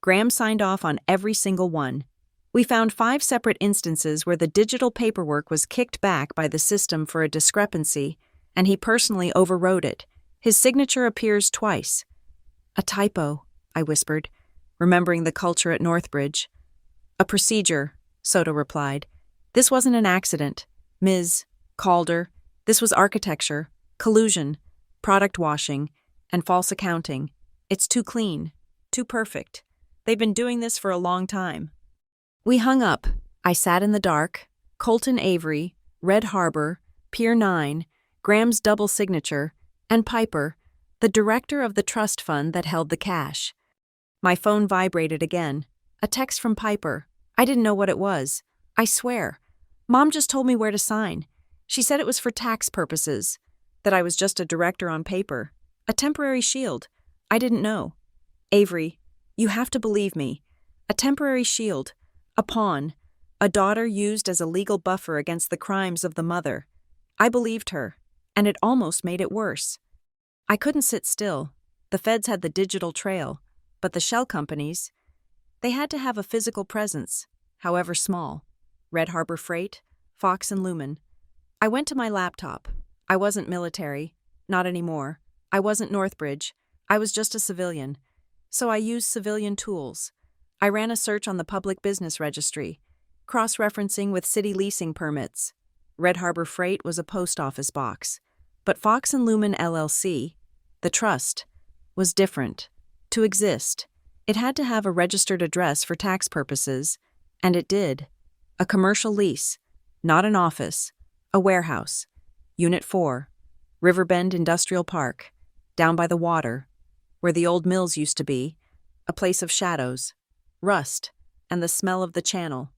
[SPEAKER 1] Graham signed off on every single one. We found 5 separate instances where the digital paperwork was kicked back by the system for a discrepancy, and he personally overrode it. His signature appears twice. A typo, I whispered, remembering the culture at Northbridge. A procedure, Soto replied. This wasn't an accident. Ms. Calder, this was architecture, collusion, product washing, and false accounting. It's too clean, too perfect. They've been doing this for a long time. We hung up. I sat in the dark. Colton Avery, Red Harbor, Pier 9, Graham's double signature, and Piper, the director of the trust fund that held the cash. My phone vibrated again. A text from Piper. I didn't know what it was. I swear. Mom just told me where to sign. She said it was for tax purposes, that I was just a director on paper, a temporary shield. I didn't know. Avery, you have to believe me. A temporary shield, a pawn, a daughter used as a legal buffer against the crimes of the mother. I believed her, and it almost made it worse. I couldn't sit still. The feds had the digital trail, but the shell companies, they had to have a physical presence, however small. Red Harbor Freight, Fox and Lumen. I went to my laptop. I wasn't military, not anymore. I wasn't Northbridge. I was just a civilian. So I used civilian tools. I ran a search on the Public Business Registry, cross-referencing with city leasing permits. Red Harbor Freight was a post office box, but Fox and Lumen LLC, the trust, was different. To exist, it had to have a registered address for tax purposes, and it did. A commercial lease, not an office, a warehouse. Unit 4, Riverbend Industrial Park, down by the water, where the old mills used to be, a place of shadows, rust, and the smell of the channel.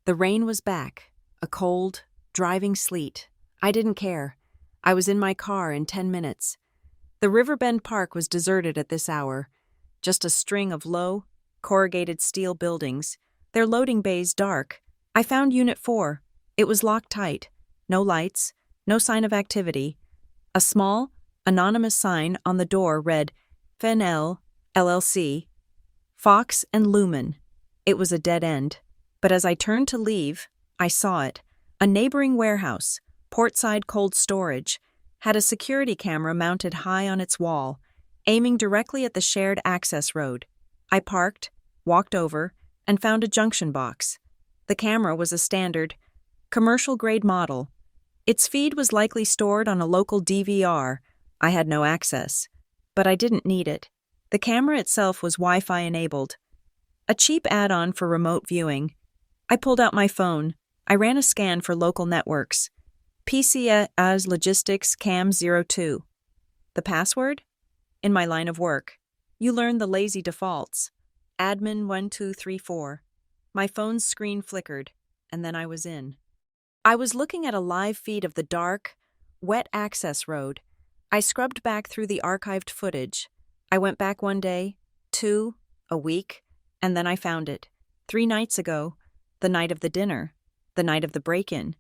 [SPEAKER 1] The rain was back, a cold, driving sleet. I didn't care. I was in my car in 10 minutes. The Riverbend Park was deserted at this hour, just a string of low, corrugated steel buildings, their loading bays dark. I found Unit 4. It was locked tight. No lights, no sign of activity. A small, anonymous sign on the door read, FNL, LLC, Fox and Lumen. It was a dead end. But as I turned to leave, I saw it. A neighboring warehouse, portside cold storage, had a security camera mounted high on its wall, aiming directly at the shared access road. I parked, walked over, and found a junction box. The camera was a standard, commercial-grade model. Its feed was likely stored on a local DVR. I had no access, but I didn't need it. The camera itself was Wi-Fi enabled, a cheap add-on for remote viewing. I pulled out my phone. I ran a scan for local networks. PCAS Logistics Cam 02. The password? In my line of work. You learn the lazy defaults. Admin 1234. My phone's screen flickered, and then I was in. I was looking at a live feed of the dark, wet access road. I scrubbed back through the archived footage. I went back one day, 2, a week, And then I found it. 3 nights ago, the night of the dinner, the night of the break-in.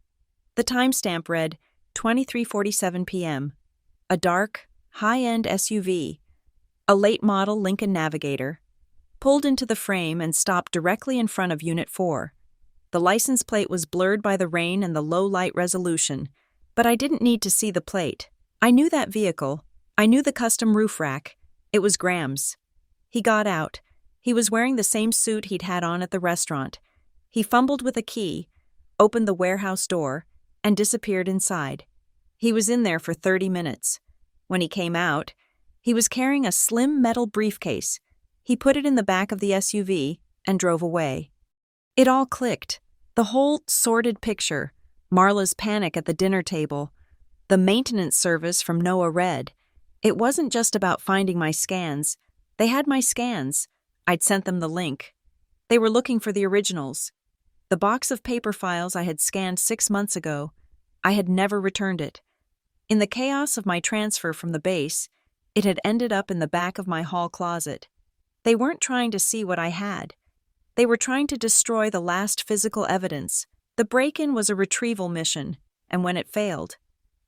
[SPEAKER 1] The timestamp read 23:47 p.m. A dark, high-end SUV, a late-model Lincoln Navigator, pulled into the frame and stopped directly in front of Unit 4. The license plate was blurred by the rain and the low light resolution, but I didn't need to see the plate. I knew that vehicle. I knew the custom roof rack. It was Graham's. He got out. He was wearing the same suit he'd had on at the restaurant. He fumbled with a key, opened the warehouse door, and disappeared inside. He was in there for 30 minutes. When he came out, he was carrying a slim metal briefcase. He put it in the back of the SUV and drove away. It all clicked. The whole sordid picture. Marla's panic at the dinner table. The maintenance service from Noah Red. It wasn't just about finding my scans. They had my scans. I'd sent them the link. They were looking for the originals. The box of paper files I had scanned 6 months ago. I had never returned it. In the chaos of my transfer from the base, it had ended up in the back of my hall closet. They weren't trying to see what I had. They were trying to destroy the last physical evidence. The break-in was a retrieval mission, and when it failed,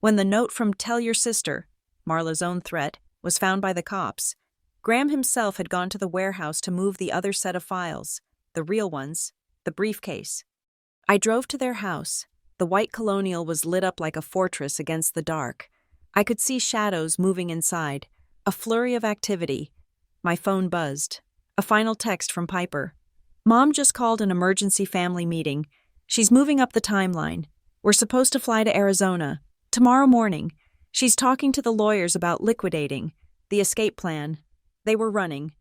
[SPEAKER 1] when the note from "Tell Your Sister," Marla's own threat, was found by the cops, Graham himself had gone to the warehouse to move the other set of files, the real ones, the briefcase. I drove to their house. The white Colonial was lit up like a fortress against the dark. I could see shadows moving inside, a flurry of activity. My phone buzzed. A final text from Piper. "Mom just called an emergency family meeting. She's moving up the timeline. We're supposed to fly to Arizona tomorrow morning. She's talking to the lawyers about liquidating the escape plan." They were running,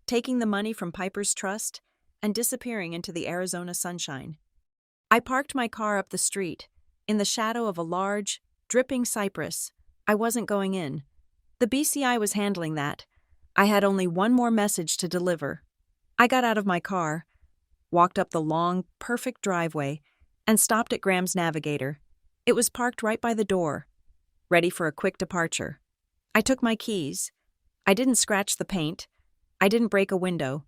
[SPEAKER 1] taking the money from Piper's trust and disappearing into the Arizona sunshine. I parked my car up the street, in the shadow of a large, dripping cypress. I wasn't going in. The BCI was handling that. I had only one more message to deliver. I got out of my car, walked up the long, perfect driveway, and stopped at Graham's Navigator. It was parked right by the door, ready for a quick departure. I took my keys. I didn't scratch the paint. I didn't break a window.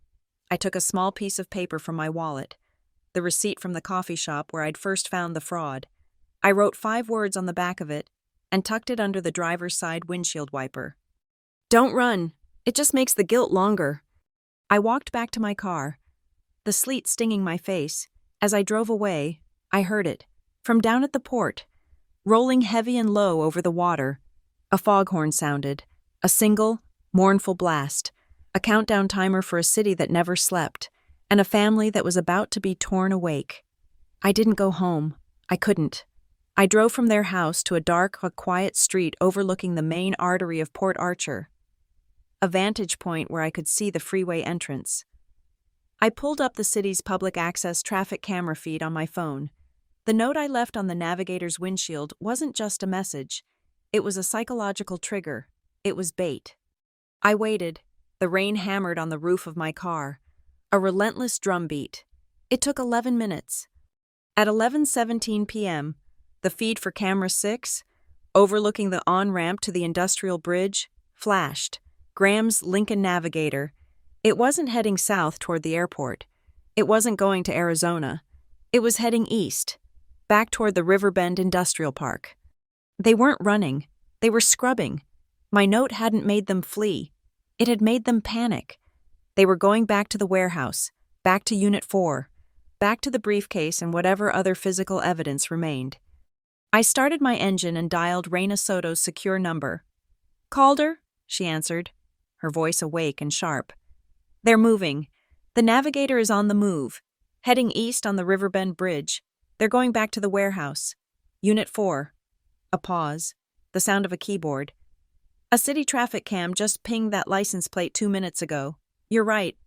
[SPEAKER 1] I took a small piece of paper from my wallet, the receipt from the coffee shop where I'd first found the fraud. I wrote 5 words on the back of it and tucked it under the driver's side windshield wiper. "Don't run. It just makes the guilt longer." I walked back to my car, the sleet stinging my face. As I drove away, I heard it, from down at the port, rolling heavy and low over the water. A foghorn sounded, a single, mournful blast, a countdown timer for a city that never slept, and a family that was about to be torn awake. I didn't go home. I couldn't. I drove from their house to a dark but quiet street overlooking the main artery of Port Archer, a vantage point where I could see the freeway entrance. I pulled up the city's public access traffic camera feed on my phone. The note I left on the Navigator's windshield wasn't just a message. It was a psychological trigger. It was bait. I waited. The rain hammered on the roof of my car. A relentless drumbeat. It took 11 minutes. At 11:17 p.m., the feed for camera 6, overlooking the on-ramp to the industrial bridge, flashed. Graham's Lincoln Navigator. It wasn't heading south toward the airport. It wasn't going to Arizona. It was heading east, back toward the Riverbend Industrial Park. They weren't running. They were scrubbing. My note hadn't made them flee. It had made them panic. They were going back to the warehouse, back to Unit 4, back to the briefcase and whatever other physical evidence remained. I started my engine and dialed Raina Soto's secure number. "Calder," she answered, her voice awake and sharp. "They're moving. The Navigator is on the move, heading east on the Riverbend Bridge. They're going back to the warehouse. Unit 4. A pause. The sound of a keyboard. "A city traffic cam just pinged that license plate 2 minutes ago. You're right."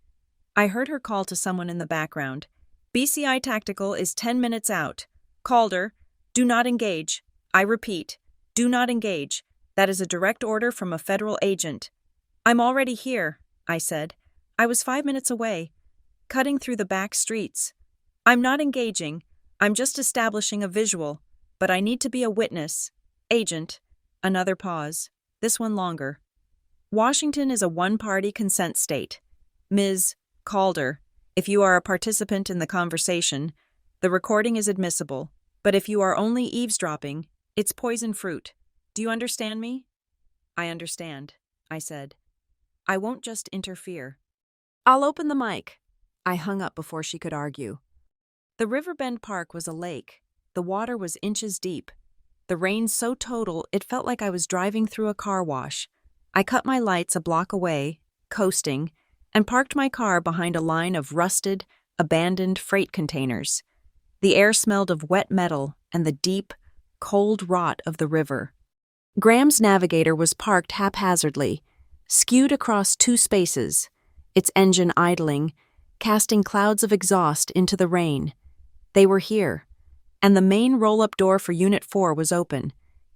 [SPEAKER 1] I heard her call to someone in the background. "BCI Tactical is 10 minutes out. Calder, do not engage. I repeat, do not engage. That is a direct order from a federal agent." "I'm already here," I said. I was 5 minutes away, cutting through the back streets. "I'm not engaging. I'm just establishing a visual, but I need to be a witness. Agent." Another pause, this one longer. "Washington is a one-party consent state. Ms. Calder, If you are a participant in the conversation, the recording is admissible, but if you are only eavesdropping, it's poison fruit. Do you understand me? I understand, I said. I won't just interfere. I'll open the mic. I hung up before she could argue. The Riverbend Park was a lake. The water was inches deep. The rain so total it felt like I was driving through a car wash. I cut my lights a block away, coasting, and parked my car behind a line of rusted, abandoned freight containers. The air smelled of wet metal and the deep, cold rot of the river. Graham's Navigator was parked haphazardly, skewed across two spaces, its engine idling, casting clouds of exhaust into the rain. They were here, and the main roll-up door for Unit 4 was open.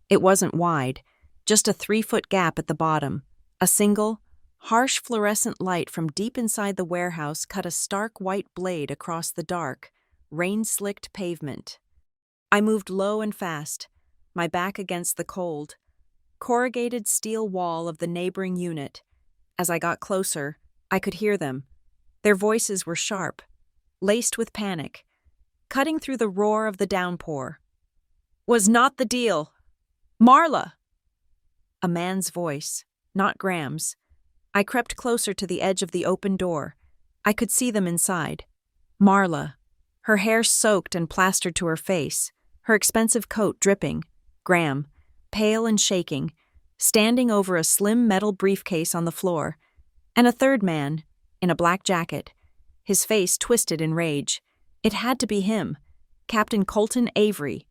[SPEAKER 1] It wasn't wide, just a 3-foot gap at the bottom. A single, harsh fluorescent light from deep inside the warehouse cut a stark white blade across the dark, rain-slicked pavement. I moved low and fast, my back against the cold, corrugated steel wall of the neighboring unit. As I got closer, I could hear them. Their voices were sharp, laced with panic, cutting through the roar of the downpour. Was not the deal. Marla! A man's voice, not Graham's. I crept closer to the edge of the open door. I could see them inside. Marla, her hair soaked and plastered to her face, her expensive coat dripping. Graham, pale and shaking, standing over a slim metal briefcase on the floor. And a third man, in a black jacket, his face twisted in rage. It had to be him, Captain Colton Avery.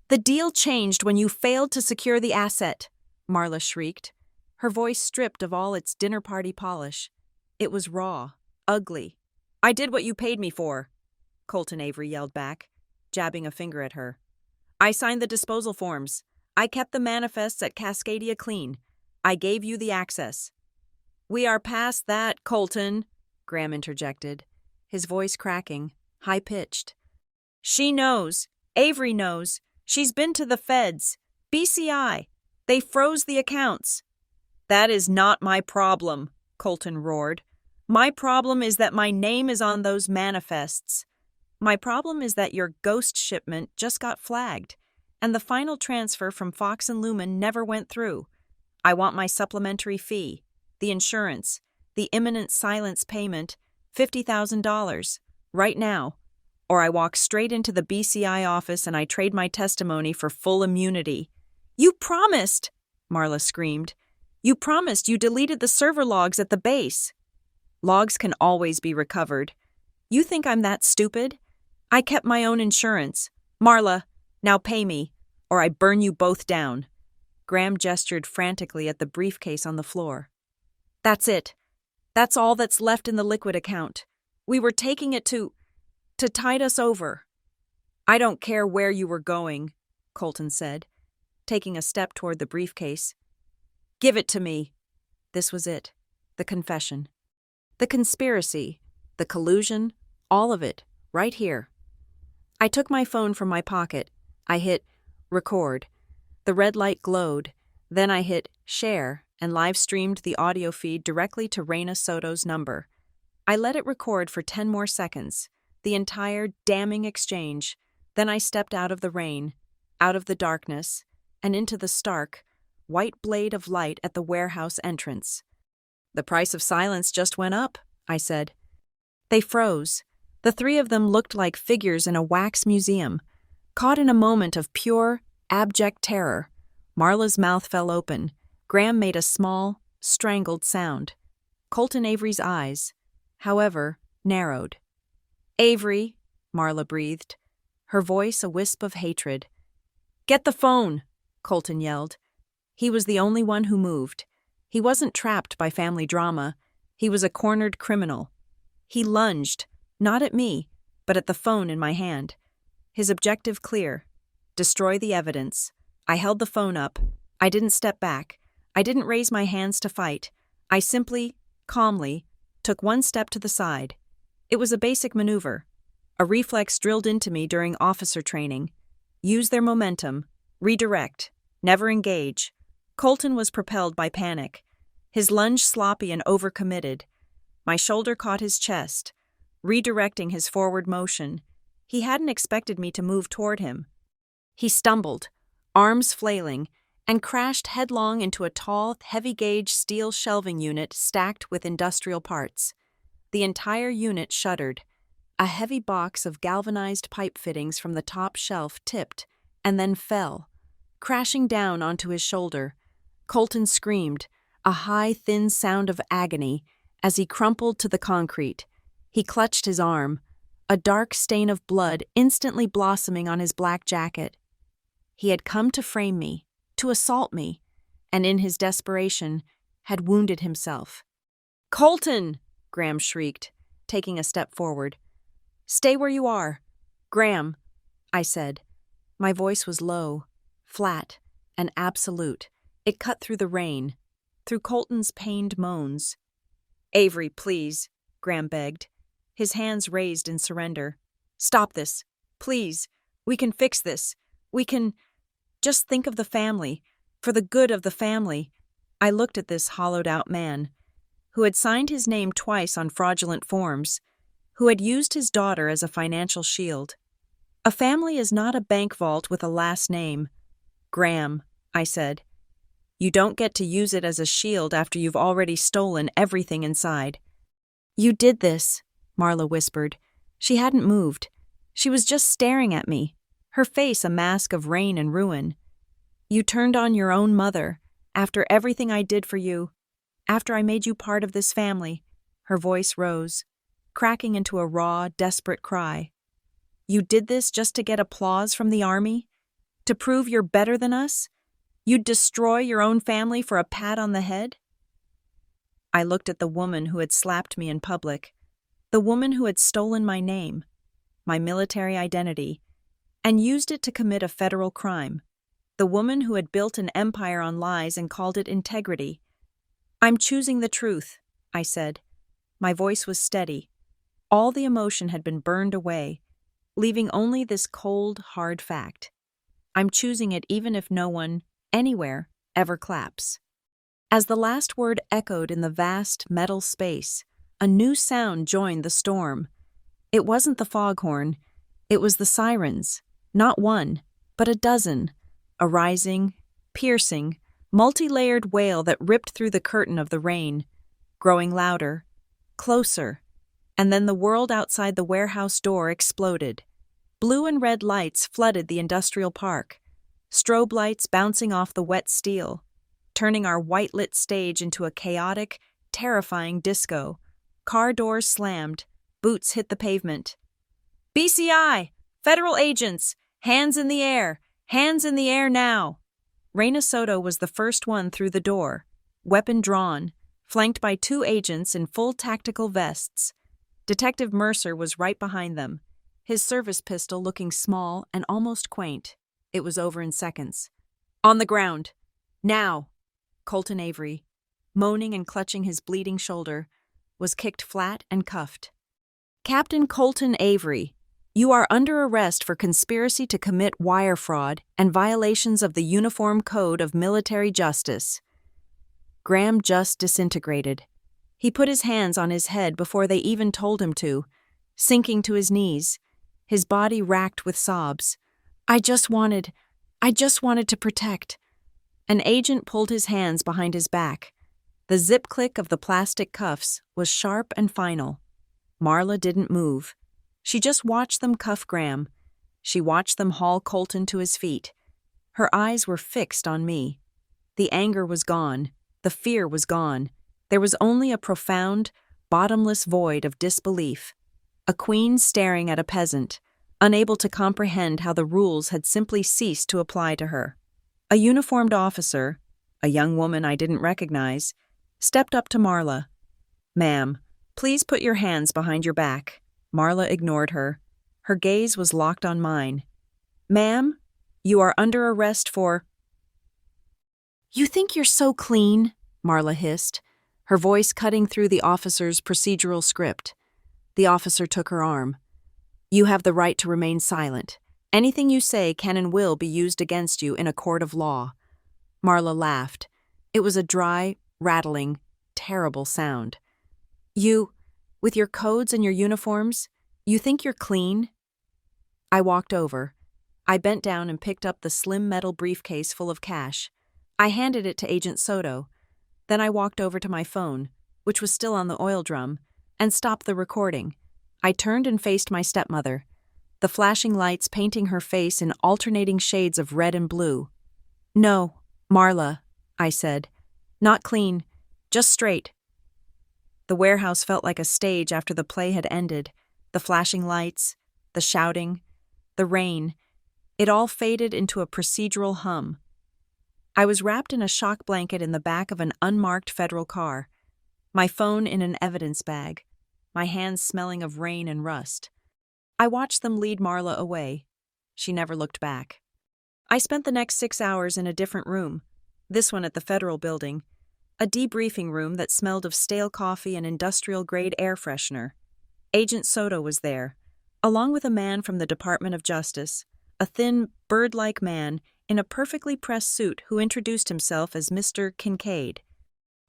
[SPEAKER 1] The deal changed when you failed to secure the asset, Marla shrieked, her voice stripped of all its dinner party polish. It was raw, ugly. I did what you paid me for, Colton Avery yelled back, jabbing a finger at her. I signed the disposal forms. I kept the manifests at Cascadia clean. I gave you the access. We are past that, Colton, Graham interjected, his voice cracking, high-pitched. She knows. Avery knows. She's been to the feds. BCI. They froze the accounts. That is not my problem, Colton roared. My problem is that my name is on those manifests. My problem is that your ghost shipment just got flagged, and the final transfer from Fox and Lumen never went through. I want my supplementary fee, the insurance, the imminent silence payment, $50,000, right now, or I walk straight into the BCI office and I trade my testimony for full immunity. You promised, Marla screamed. You promised you deleted the server logs at the base. Logs can always be recovered. You think I'm that stupid? I kept my own insurance. Marla, now pay me, or I burn you both down. Graham gestured frantically at the briefcase on the floor. That's it. That's all that's left in the liquid account. We were taking it to tide us over. I don't care where you were going, Colton said, taking a step toward the briefcase. Give it to me. This was it. The confession. The conspiracy. The collusion. All of it. Right here. I took my phone from my pocket. I hit record. The red light glowed. Then I hit share and live-streamed the audio feed directly to Reina Soto's number. I let it record for 10 more seconds, the entire damning exchange. Then I stepped out of the rain, out of the darkness, and into the stark, white blade of light at the warehouse entrance. The price of silence just went up, I said. They froze. The three of them looked like figures in a wax museum, caught in a moment of pure, abject terror. Marla's mouth fell open. Graham made a small, strangled sound. Colton Avery's eyes, however, narrowed. Avery, Marla breathed, her voice a wisp of hatred. Get the phone, Colton yelled. He was the only one who moved. He wasn't trapped by family drama. He was a cornered criminal. He lunged, not at me, but at the phone in my hand. His objective clear. Destroy the evidence. I held the phone up. I didn't step back. I didn't raise my hands to fight. I simply, calmly, took one step to the side. It was a basic maneuver, a reflex drilled into me during officer training. Use their momentum, redirect, never engage. Colton was propelled by panic, his lunge sloppy and overcommitted. My shoulder caught his chest. redirecting his forward motion. He hadn't expected me to move toward him. He stumbled, arms flailing, and crashed headlong into a tall, heavy-gauge steel shelving unit stacked with industrial parts. The entire unit shuddered. A heavy box of galvanized pipe fittings from the top shelf tipped and then fell, crashing down onto his shoulder. Colton screamed, a high, thin sound of agony, as he crumpled to the concrete. He clutched his arm, a dark stain of blood instantly blossoming on his black jacket. He had come to frame me, to assault me, and in his desperation, had wounded himself. "Colton!" Graham shrieked, taking a step forward. "Stay where you are." "Graham," I said. My voice was low, flat, and absolute. It cut through the rain, through Colton's pained moans. "Avery, please," Graham begged, his hands raised in surrender. "Stop this. Please. We can fix this. We can... Just think of the family. For the good of the family." I looked at this hollowed-out man, who had signed his name twice on fraudulent forms, who had used his daughter as a financial shield. A family is not a bank vault with a last name. "Graham," I said, "you don't get to use it as a shield after you've already stolen everything inside." "You did this," Marla whispered. She hadn't moved. She was just staring at me, her face a mask of rain and ruin. "You turned on your own mother, after everything I did for you, after I made you part of this family." Her voice rose, cracking into a raw, desperate cry. "You did this just to get applause from the army? To prove you're better than us? You'd destroy your own family for a pat on the head?" I looked at the woman who had slapped me in public, the woman who had stolen my name, my military identity, and used it to commit a federal crime, the woman who had built an empire on lies and called it integrity. "I'm choosing the truth," I said. My voice was steady. All the emotion had been burned away, leaving only this cold, hard fact. I'm choosing it even if no one, anywhere, ever claps. As the last word echoed in the vast metal space, a new sound joined the storm. It wasn't the foghorn, it was the sirens, not one, but a dozen, a rising, piercing, multi-layered wail that ripped through the curtain of the rain, growing louder, closer, and then the world outside the warehouse door exploded. Blue and red lights flooded the industrial park, strobe lights bouncing off the wet steel, turning our white-lit stage into a chaotic, terrifying disco. Car doors slammed, boots hit the pavement. "BCI! Federal agents! Hands in the air! Hands in the air now!" Reyna Soto was the first one through the door, weapon drawn, flanked by two agents in full tactical vests. Detective Mercer was right behind them, his service pistol looking small and almost quaint. It was over in seconds. "On the ground! Now!" Colton Avery, moaning and clutching his bleeding shoulder, was kicked flat and cuffed. "Captain Colton Avery, you are under arrest for conspiracy to commit wire fraud and violations of the Uniform Code of Military Justice." Graham just disintegrated. He put his hands on his head before they even told him to, sinking to his knees, his body racked with sobs. I just wanted to protect." An agent pulled his hands behind his back. The zip-click of the plastic cuffs was sharp and final. Marla didn't move. She just watched them cuff Graham. She watched them haul Colton to his feet. Her eyes were fixed on me. The anger was gone. The fear was gone. There was only a profound, bottomless void of disbelief. A queen staring at a peasant, unable to comprehend how the rules had simply ceased to apply to her. A uniformed officer, a young woman I didn't recognize, stepped up to Marla. "Ma'am, please put your hands behind your back." Marla ignored her. Her gaze was locked on mine. "Ma'am, you are under arrest for—" "You think you're so clean?" Marla hissed, her voice cutting through the officer's procedural script. The officer took her arm. "You have the right to remain silent. Anything you say can and will be used against you in a court of law." Marla laughed. It was a dry, rattling, terrible sound. You With your codes and your uniforms, you think you're clean? I walked over. I bent down and picked up the slim metal briefcase full of cash. I handed it to Agent Soto. Then I walked over to my phone, which was still on the oil drum, and stopped the recording. I turned and faced my stepmother, the flashing lights painting her face in alternating shades of red and blue. "No, Marla," I said. "Not clean, just straight." The warehouse felt like a stage after the play had ended. The flashing lights, the shouting, the rain, it all faded into a procedural hum. I was wrapped in a shock blanket in the back of an unmarked federal car, my phone in an evidence bag, my hands smelling of rain and rust. I watched them lead Marla away. She never looked back. I spent the next 6 hours in a different room, this one at the federal building, a debriefing room that smelled of stale coffee and industrial-grade air freshener. Agent Soto was there, along with a man from the Department of Justice, a thin, bird-like man in a perfectly pressed suit who introduced himself as Mr. Kincaid.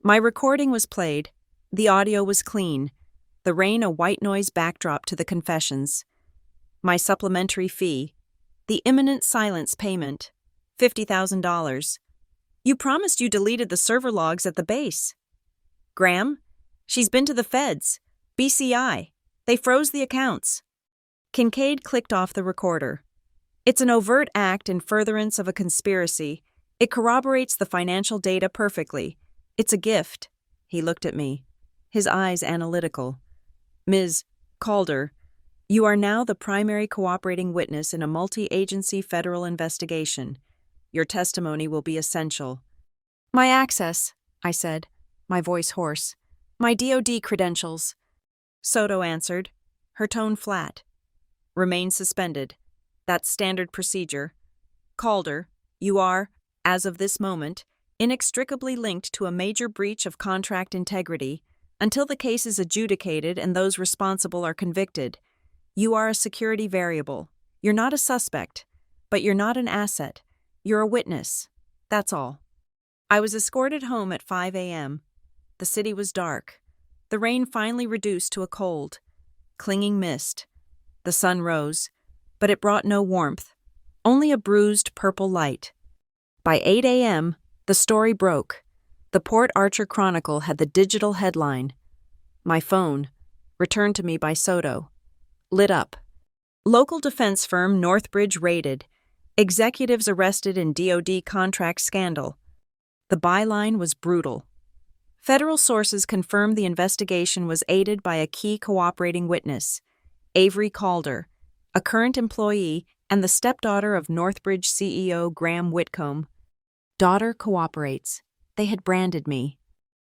[SPEAKER 1] My recording was played. The audio was clean, the rain a white noise backdrop to the confessions. My supplementary fee, the imminent silence payment, $50,000. "You promised you deleted the server logs at the base." "Graham, she's been to the feds. BCI. They froze the accounts." Kincaid clicked off the recorder. "It's an overt act in furtherance of a conspiracy. It corroborates the financial data perfectly. It's a gift." He looked at me, his eyes analytical. "Ms. Calder, you are now the primary cooperating witness in a multi-agency federal investigation. Your testimony will be essential." "My access," I said, my voice hoarse. "My DoD credentials." Soto answered, her tone flat. "Remain suspended. That's standard procedure. Calder, you are, as of this moment, inextricably linked to a major breach of contract integrity until the case is adjudicated and those responsible are convicted. You are a security variable. You're not a suspect, but you're not an asset. You're a witness. That's all." I was escorted home at 5 a.m. The city was dark. The rain finally reduced to a cold, clinging mist. The sun rose, but it brought no warmth, only a bruised purple light. By 8 a.m., the story broke. The Port Archer Chronicle had the digital headline. My phone, returned to me by Soto, lit up. "Local defense firm Northbridge raided. Executives arrested in DoD contract scandal." The byline was brutal. Federal sources confirmed the investigation was aided by a key cooperating witness, Avery Calder, a current employee and the stepdaughter of Northbridge CEO Graham Whitcomb. Daughter cooperates. They had branded me.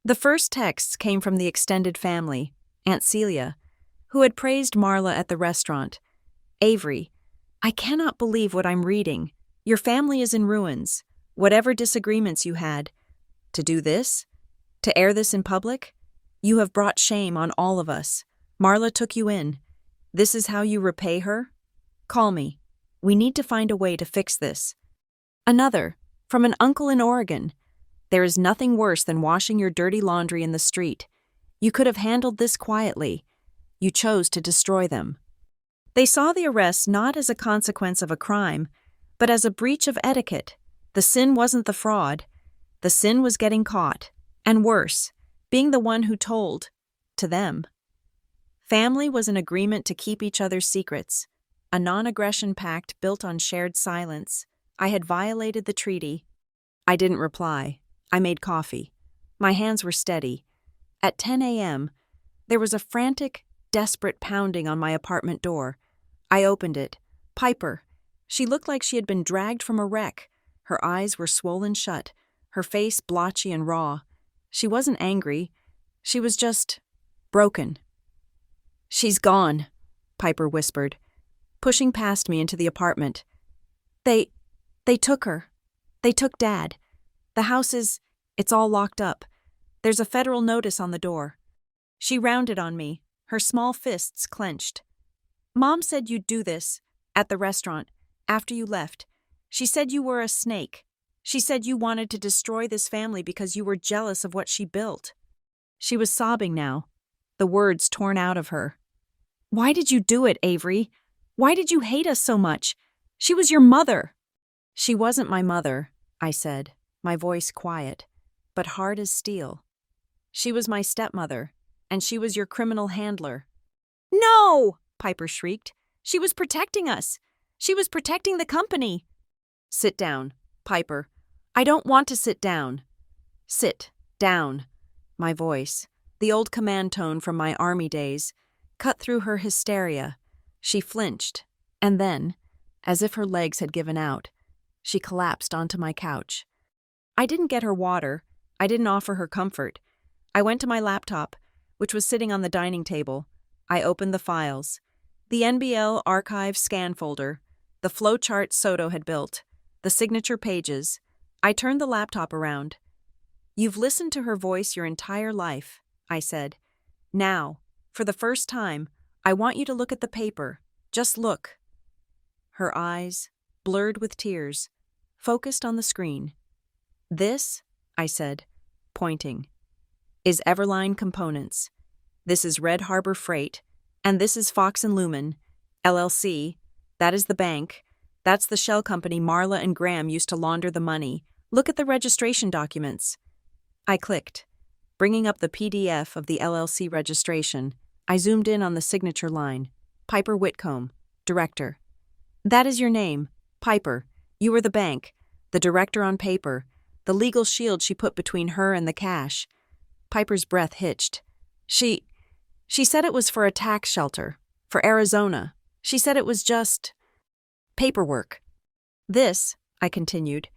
[SPEAKER 1] The first texts came from the extended family, Aunt Celia, who had praised Marla at the restaurant. "Avery, I cannot believe what I'm reading. Your family is in ruins. Whatever disagreements you had. To do this? To air this in public? You have brought shame on all of us. Marla took you in. This is how you repay her? Call me. We need to find a way to fix this." Another, from an uncle in Oregon. "There is nothing worse than washing your dirty laundry in the street. You could have handled this quietly. You chose to destroy them." They saw the arrests not as a consequence of a crime, but as a breach of etiquette. The sin wasn't the fraud. The sin was getting caught, and worse, being the one who told, to them. Family was an agreement to keep each other's secrets, a non-aggression pact built on shared silence. I had violated the treaty. I didn't reply. I made coffee. My hands were steady. At 10 a.m., there was a frantic, desperate pounding on my apartment door. I opened it. Piper. She looked like she had been dragged from a wreck. Her eyes were swollen shut, her face blotchy and raw. She wasn't angry. She was just broken. "She's gone," Piper whispered, pushing past me into the apartment. They took her. They took Dad. The house it's all locked up. There's a federal notice on the door." She rounded on me, her small fists clenched. "Mom said you'd do this, at the restaurant, after you left. She said you were a snake. She said you wanted to destroy this family because you were jealous of what she built." She was sobbing now, the words torn out of her. "Why did you do it, Avery? Why did you hate us so much? She was your mother." "She wasn't my mother," I said, my voice quiet, but hard as steel. "She was my stepmother, and she was your criminal handler." "No!" Piper shrieked. "She was protecting us. She was protecting the company." "Sit down, Piper. I don't want to sit down." "Sit down." My voice, the old command tone from my army days, cut through her hysteria. She flinched, and then, as if her legs had given out, she collapsed onto my couch. I didn't get her water. I didn't offer her comfort. I went to my laptop, which was sitting on the dining table. I opened the files. The NBL archive scan folder, the flowchart Soto had built, the signature pages. I turned the laptop around. "You've listened to her voice your entire life," I said. "Now, for the first time, I want you to look at the paper. Just look." Her eyes, blurred with tears, focused on the screen. "This," I said, pointing, "is Everline Components. This is Red Harbor Freight, and this is Fox and Lumen, LLC. That is the bank. That's the shell company Marla and Graham used to launder the money. Look at the registration documents." I clicked. Bringing up the PDF of the LLC registration, I zoomed in on the signature line. Piper Whitcomb, Director. "That is your name, Piper. You were the bank, the director on paper, the legal shield she put between her and the cash." Piper's breath hitched. She said it was for a tax shelter, for Arizona. She said it was just paperwork. "This," I continued,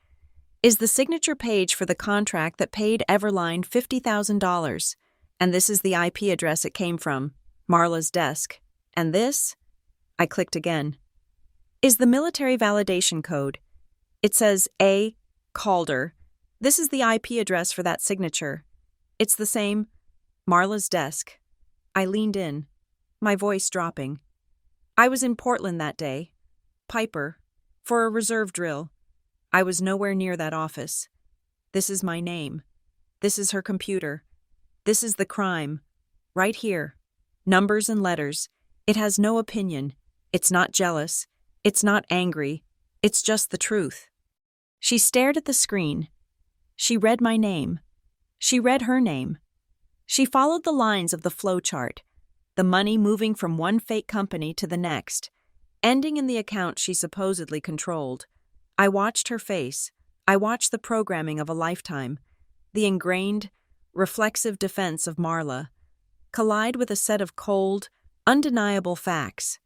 [SPEAKER 1] "is the signature page for the contract that paid Everline $50,000, and this is the IP address it came from, Marla's desk. And this," I clicked again, "is the military validation code. It says A. Calder. This is the IP address for that signature. It's the same, Marla's desk." I leaned in, my voice dropping. "I was in Portland that day, Piper, for a reserve drill. I was nowhere near that office. This is my name. This is her computer. This is the crime. Right here. Numbers and letters. It has no opinion. It's not jealous. It's not angry. It's just the truth." She stared at the screen. She read my name. She read her name. She followed the lines of the flowchart, the money moving from one fake company to the next, ending in the account she supposedly controlled. I watched her face. I watched the programming of a lifetime, the ingrained, reflexive defense of Marla, collide with a set of cold, undeniable facts.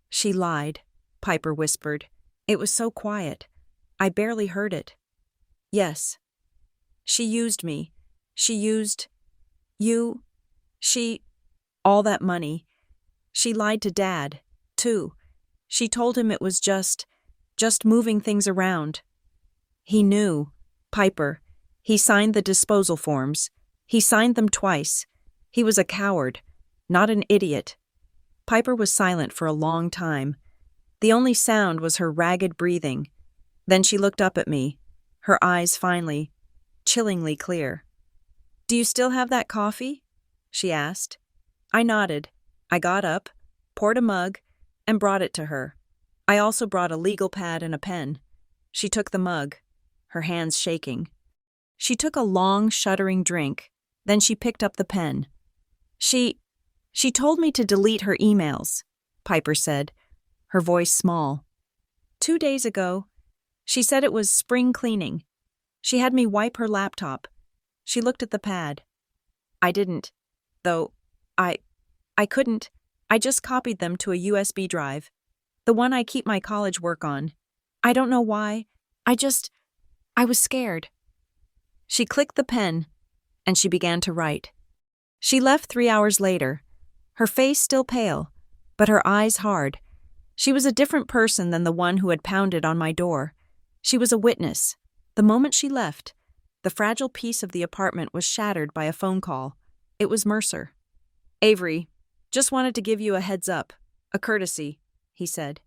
[SPEAKER 1] "She lied," Piper whispered. It was so quiet. I barely heard it. "Yes. She used me. She used you. All that money. She lied to Dad, too. She told him it was just moving things around. He knew, Piper. He signed the disposal forms. He signed them twice. He was a coward, not an idiot." Piper was silent for a long time. The only sound was her ragged breathing. Then she looked up at me, her eyes finally, chillingly clear. "Do you still have that coffee?" she asked. I nodded. I got up, poured a mug, and brought it to her. I also brought a legal pad and a pen. She took the mug, her hands shaking. She took a long, shuddering drink, then she picked up the pen. She told me to delete her emails," Piper said, her voice small. 2 days ago, she said it was spring cleaning. She had me wipe her laptop. She looked at the pad. I didn't, though. I couldn't. I just copied them to a USB drive, the one I keep my college work on. I don't know why. I was scared." She clicked the pen, and she began to write. She left 3 hours later, her face still pale, but her eyes hard. She was a different person than the one who had pounded on my door. She was a witness. The moment she left, the fragile peace of the apartment was shattered by a phone call. It was Mercer. "Avery, just wanted to give you a heads up, a courtesy," he said,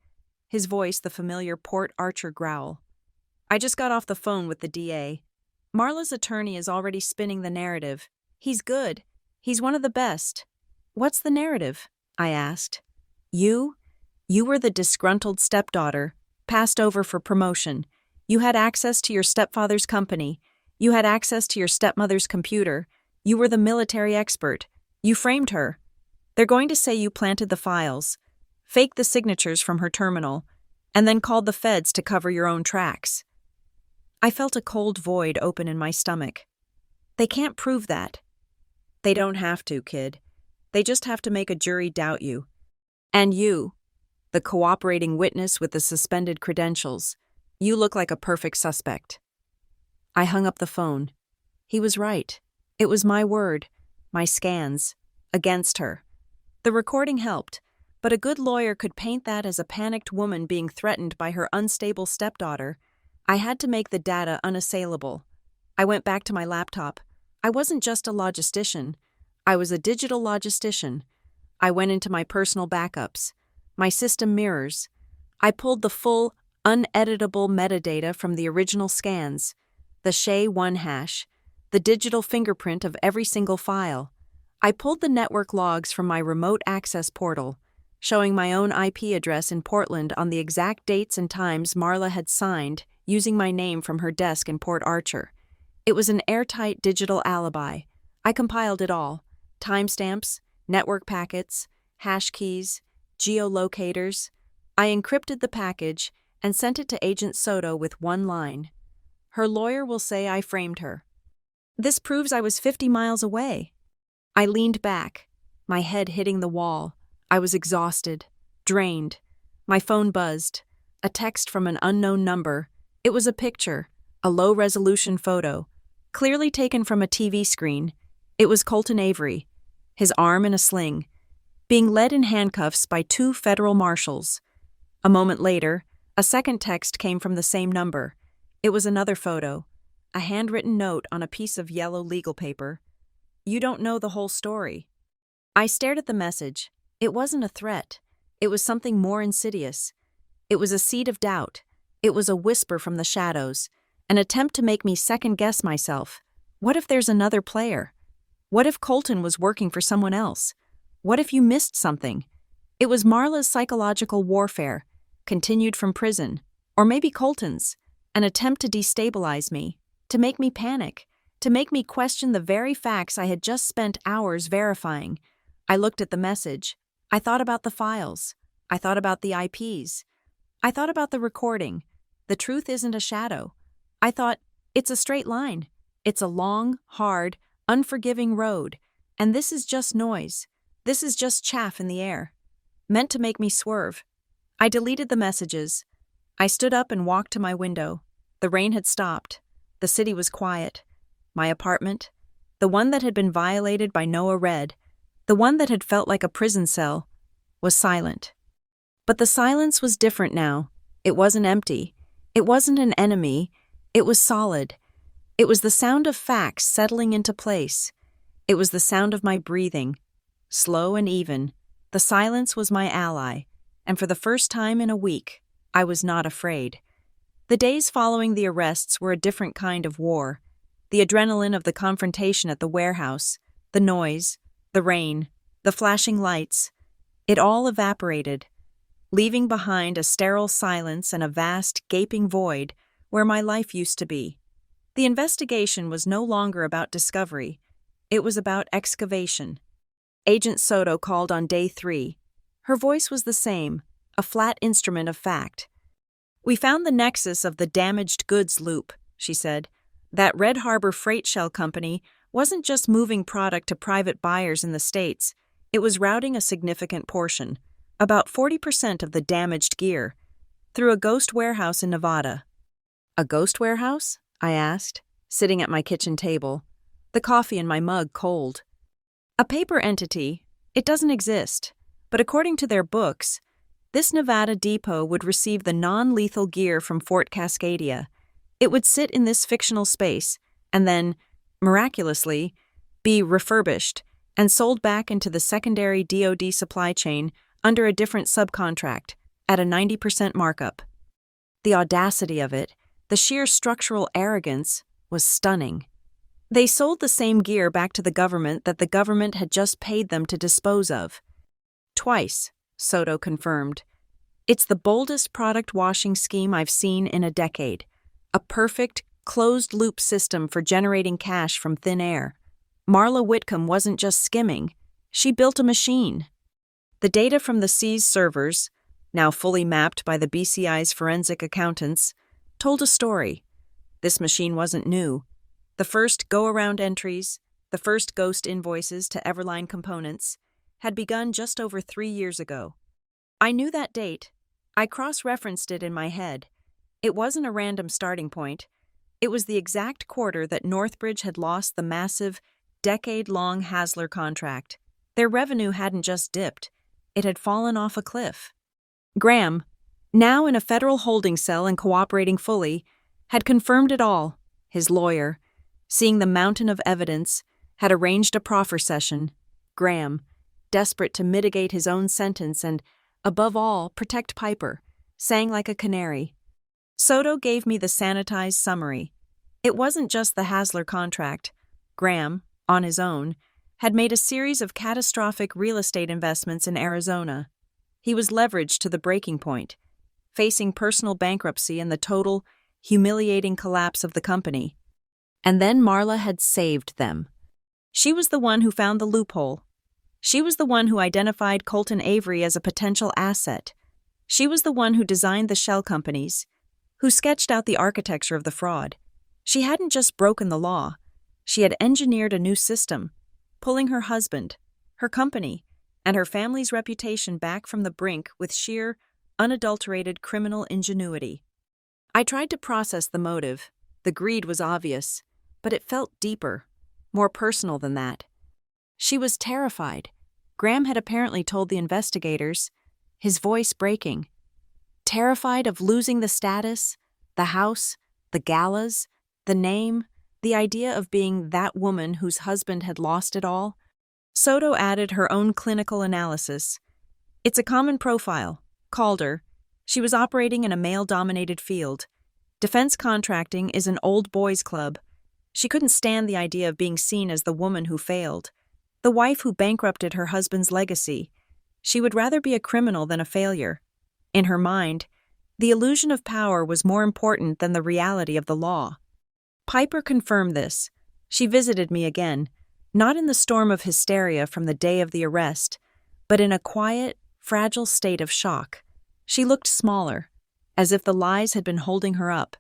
[SPEAKER 1] his voice the familiar Port Archer growl. "I just got off the phone with the DA. Marla's attorney is already spinning the narrative. He's good. He's one of the best. What's the narrative? I asked. You were the disgruntled stepdaughter, passed over for promotion. You had access to your stepfather's company. You had access to your stepmother's computer. You were the military expert. You framed her. They're going to say you planted the files, faked the signatures from her terminal, and then called the feds to cover your own tracks. I felt a cold void open in my stomach. They can't prove that. They don't have to, kid. They just have to make a jury doubt you. And you, the cooperating witness with the suspended credentials, you look like a perfect suspect. I hung up the phone. He was right. It was my word, my scans, against her. The recording helped, but a good lawyer could paint that as a panicked woman being threatened by her unstable stepdaughter. I had to make the data unassailable. I went back to my laptop. I wasn't just a logistician. I was a digital logistician. I went into my personal backups, my system mirrors. I pulled the full, uneditable metadata from the original scans, the SHA-1 hash, the digital fingerprint of every single file. I pulled the network logs from my remote access portal, showing my own IP address in Portland on the exact dates and times Marla had signed, using my name from her desk in Port Archer. It was an airtight digital alibi. I compiled it all: timestamps, network packets, hash keys, geolocators. I encrypted the package and sent it to Agent Soto with one line. Her lawyer will say I framed her. This proves I was 50 miles away. I leaned back, my head hitting the wall. I was exhausted, drained. My phone buzzed. A text from an unknown number. It was a picture, a low-resolution photo, clearly taken from a TV screen. It was Colton Avery, his arm in a sling, being led in handcuffs by 2 federal marshals. A moment later, a second text came from the same number. It was another photo, a handwritten note on a piece of yellow legal paper. You don't know the whole story. I stared at the message. It wasn't a threat. It was something more insidious. It was a seed of doubt. It was a whisper from the shadows, an attempt to make me second-guess myself. What if there's another player? What if Colton was working for someone else? What if you missed something? It was Marla's psychological warfare, continued from prison, or maybe Colton's, an attempt to destabilize me, to make me panic, to make me question the very facts I had just spent hours verifying. I looked at the message. I thought about the files. I thought about the IPs. I thought about the recording. The truth isn't a shadow. I thought, it's a straight line. It's a long, hard, unforgiving road, and this is just noise. This is just chaff in the air, meant to make me swerve. I deleted the messages. I stood up and walked to my window. The rain had stopped. The city was quiet. My apartment, the one that had been violated by Noah Red, the one that had felt like a prison cell, was silent. But the silence was different now. It wasn't empty. It wasn't an enemy. It was solid. It was the sound of facts settling into place. It was the sound of my breathing, slow and even. The silence was my ally, and for the first time in a week, I was not afraid. The days following the arrests were a different kind of war. The adrenaline of the confrontation at the warehouse, the noise, the rain, the flashing lights, it all evaporated, leaving behind a sterile silence and a vast, gaping void where my life used to be. The investigation was no longer about discovery. It was about excavation. Agent Soto called on day 3. Her voice was the same, a flat instrument of fact. We found the nexus of the damaged goods loop, she said. That Red Harbor Freight Shell Company wasn't just moving product to private buyers in the States. It was routing a significant portion, about 40% of the damaged gear, through a ghost warehouse in Nevada. A ghost warehouse? I asked, sitting at my kitchen table, the coffee in my mug cold. A paper entity. It doesn't exist, but according to their books, this Nevada depot would receive the non-lethal gear from Fort Cascadia. It would sit in this fictional space and then, miraculously, be refurbished and sold back into the secondary DoD supply chain under a different subcontract at a 90% markup. The audacity of it, the sheer structural arrogance, was stunning. They sold the same gear back to the government that the government had just paid them to dispose of. Twice, Soto confirmed. It's the boldest product washing scheme I've seen in a decade. A perfect, closed-loop system for generating cash from thin air. Marla Whitcomb wasn't just skimming. She built a machine. The data from the seized servers, now fully mapped by the BCI's forensic accountants, told a story. This machine wasn't new. The first go-around entries, the first ghost invoices to Everline components, had begun just over 3 years ago. I knew that date. I cross-referenced it in my head. It wasn't a random starting point. It was the exact quarter that Northbridge had lost the massive, decade-long Hasler contract. Their revenue hadn't just dipped. It had fallen off a cliff. Graham, now in a federal holding cell and cooperating fully, had confirmed it all. His lawyer, seeing the mountain of evidence, had arranged a proffer session. Graham, desperate to mitigate his own sentence and, above all, protect Piper, sang like a canary. Soto gave me the sanitized summary. It wasn't just the Hasler contract. Graham, on his own, had made a series of catastrophic real estate investments in Arizona. He was leveraged to the breaking point, facing personal bankruptcy and the total, humiliating collapse of the company. And then Marla had saved them. She was the one who found the loophole. She was the one who identified Colton Avery as a potential asset. She was the one who designed the shell companies, who sketched out the architecture of the fraud. She hadn't just broken the law. She had engineered a new system, pulling her husband, her company, and her family's reputation back from the brink with sheer, unadulterated criminal ingenuity. I tried to process the motive. The greed was obvious, but it felt deeper, more personal than that. She was terrified. Graham had apparently told the investigators, his voice breaking. Terrified of losing the status, the house, the galas, the name, the idea of being that woman whose husband had lost it all. Soto added her own clinical analysis. It's a common profile. Calder. She was operating in a male-dominated field. Defense contracting is an old boys' club. She couldn't stand the idea of being seen as the woman who failed, the wife who bankrupted her husband's legacy. She would rather be a criminal than a failure. In her mind, the illusion of power was more important than the reality of the law. Piper confirmed this. She visited me again, not in the storm of hysteria from the day of the arrest, but in a quiet, fragile state of shock. She looked smaller, as if the lies had been holding her up.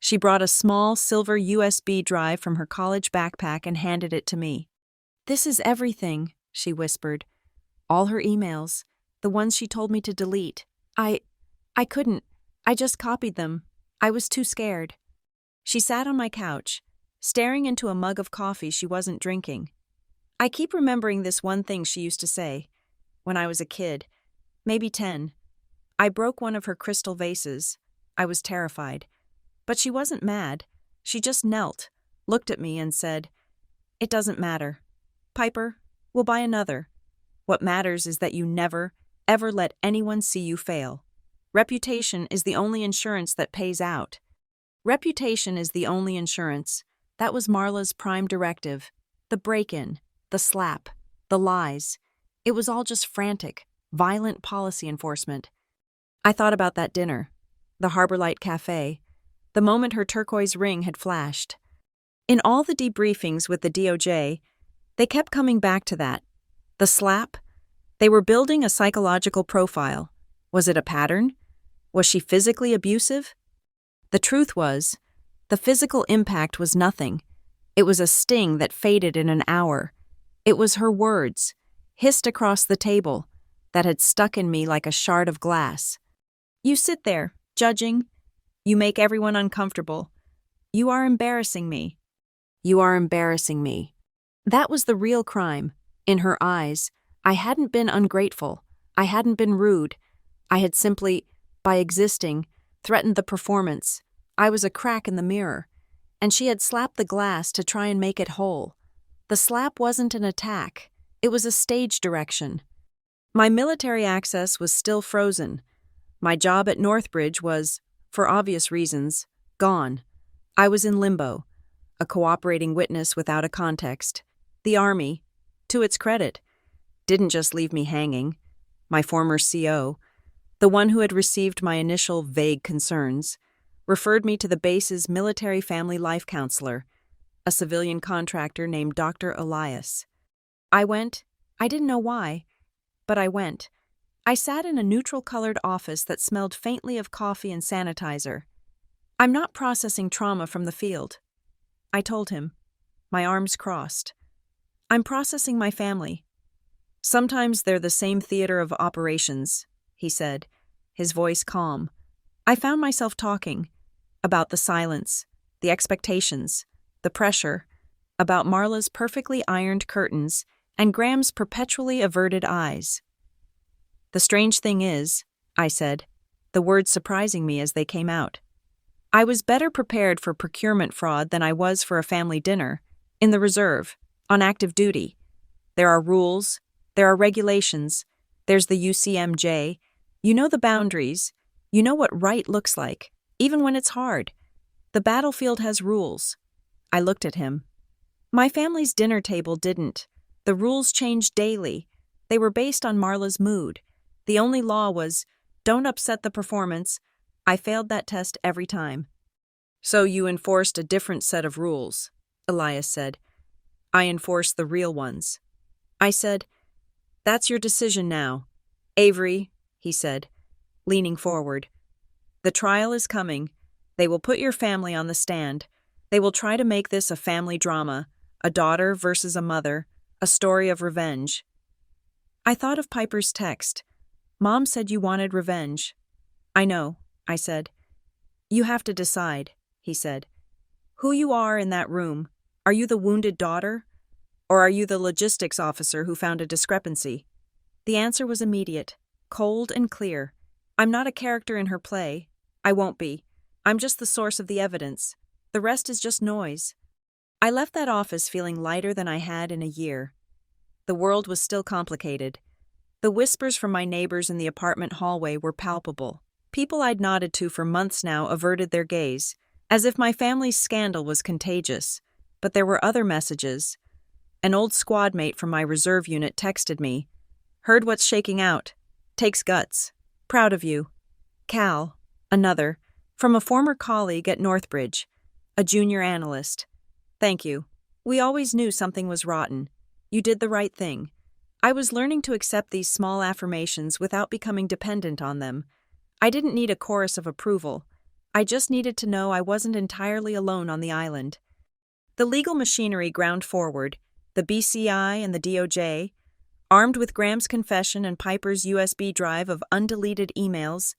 [SPEAKER 1] She brought a small silver USB drive from her college backpack and handed it to me. "This is everything," she whispered. "All her emails, the ones she told me to delete. I couldn't. I just copied them. I was too scared." She sat on my couch, staring into a mug of coffee she wasn't drinking. I keep remembering this one thing she used to say. When I was a kid, maybe 10, I broke one of her crystal vases. I was terrified. But she wasn't mad. She just knelt, looked at me and said, "It doesn't matter. Piper, we'll buy another. What matters is that you never, ever let anyone see you fail. Reputation is the only insurance that pays out." Reputation is the only insurance. That was Marla's prime directive. The break-in, the slap, the lies. It was all just frantic, violent policy enforcement. I thought about that dinner, the Harbor Light Cafe, the moment her turquoise ring had flashed. In all the debriefings with the DOJ, they kept coming back to that. The slap? They were building a psychological profile. Was it a pattern? Was she physically abusive? The truth was, the physical impact was nothing. It was a sting that faded in an hour. It was her words, hissed across the table, that had stuck in me like a shard of glass. "You sit there, judging. You make everyone uncomfortable. You are embarrassing me. You are embarrassing me." That was the real crime. In her eyes, I hadn't been ungrateful. I hadn't been rude. I had simply, by existing, threatened the performance. I was a crack in the mirror, and she had slapped the glass to try and make it whole. The slap wasn't an attack. It was a stage direction. My military access was still frozen. My job at Northbridge was, for obvious reasons, gone. I was in limbo. a cooperating witness without a context. The Army, to its credit, didn't just leave me hanging. My former CO, the one who had received my initial vague concerns, referred me to the base's military family life counselor, a civilian contractor named Dr. Elias. I went. I didn't know why, but I went. I sat in a neutral-colored office that smelled faintly of coffee and sanitizer. I'm not processing trauma from the field, I told him, my arms crossed. I'm processing my family. Sometimes they're the same theater of operations, he said, his voice calm. I found myself talking about the silence, the expectations, the pressure, about Marla's perfectly ironed curtains and Graham's perpetually averted eyes. The strange thing is, I said, the words surprising me as they came out. I was better prepared for procurement fraud than I was for a family dinner, in the reserve, on active duty. There are rules, there are regulations, there's the UCMJ. You know the boundaries, you know what right looks like, even when it's hard. The battlefield has rules. I looked at him. My family's dinner table didn't. The rules changed daily. They were based on Marla's mood. The only law was, don't upset the performance. I failed that test every time. So you enforced a different set of rules, Elias said. I enforced the real ones. I said, that's your decision now. Avery, he said, leaning forward. The trial is coming. They will put your family on the stand. They will try to make this a family drama, a daughter versus a mother, a story of revenge. I thought of Piper's text. Mom said you wanted revenge. I know, I said. You have to decide, he said. Who you are in that room. Are you the wounded daughter? Or are you the logistics officer who found a discrepancy? The answer was immediate, cold and clear. I'm not a character in her play. I won't be. I'm just the source of the evidence. The rest is just noise. I left that office feeling lighter than I had in a year. The world was still complicated. The whispers from my neighbors in the apartment hallway were palpable. People I'd nodded to for months now averted their gaze, as if my family's scandal was contagious. But there were other messages. An old squad mate from my reserve unit texted me. Heard what's shaking out. Takes guts. Proud of you. Cal, another, from a former colleague at Northbridge, a junior analyst. Thank you. We always knew something was rotten. You did the right thing. I was learning to accept these small affirmations without becoming dependent on them. I didn't need a chorus of approval. I just needed to know I wasn't entirely alone on the island. The legal machinery ground forward, the BCI and the DOJ, armed with Graham's confession and Piper's USB drive of undeleted emails,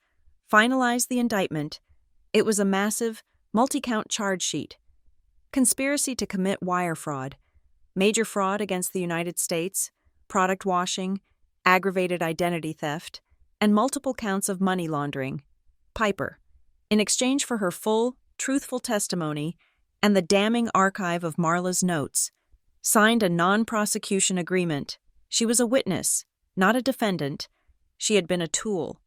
[SPEAKER 1] finalized the indictment. It was a massive, multi-count charge sheet. Conspiracy to commit wire fraud, major fraud against the United States, product washing, aggravated identity theft, and multiple counts of money laundering. Piper, in exchange for her full, truthful testimony and the damning archive of Marla's notes, signed a non-prosecution agreement. She was a witness, not a defendant. She had been a tool,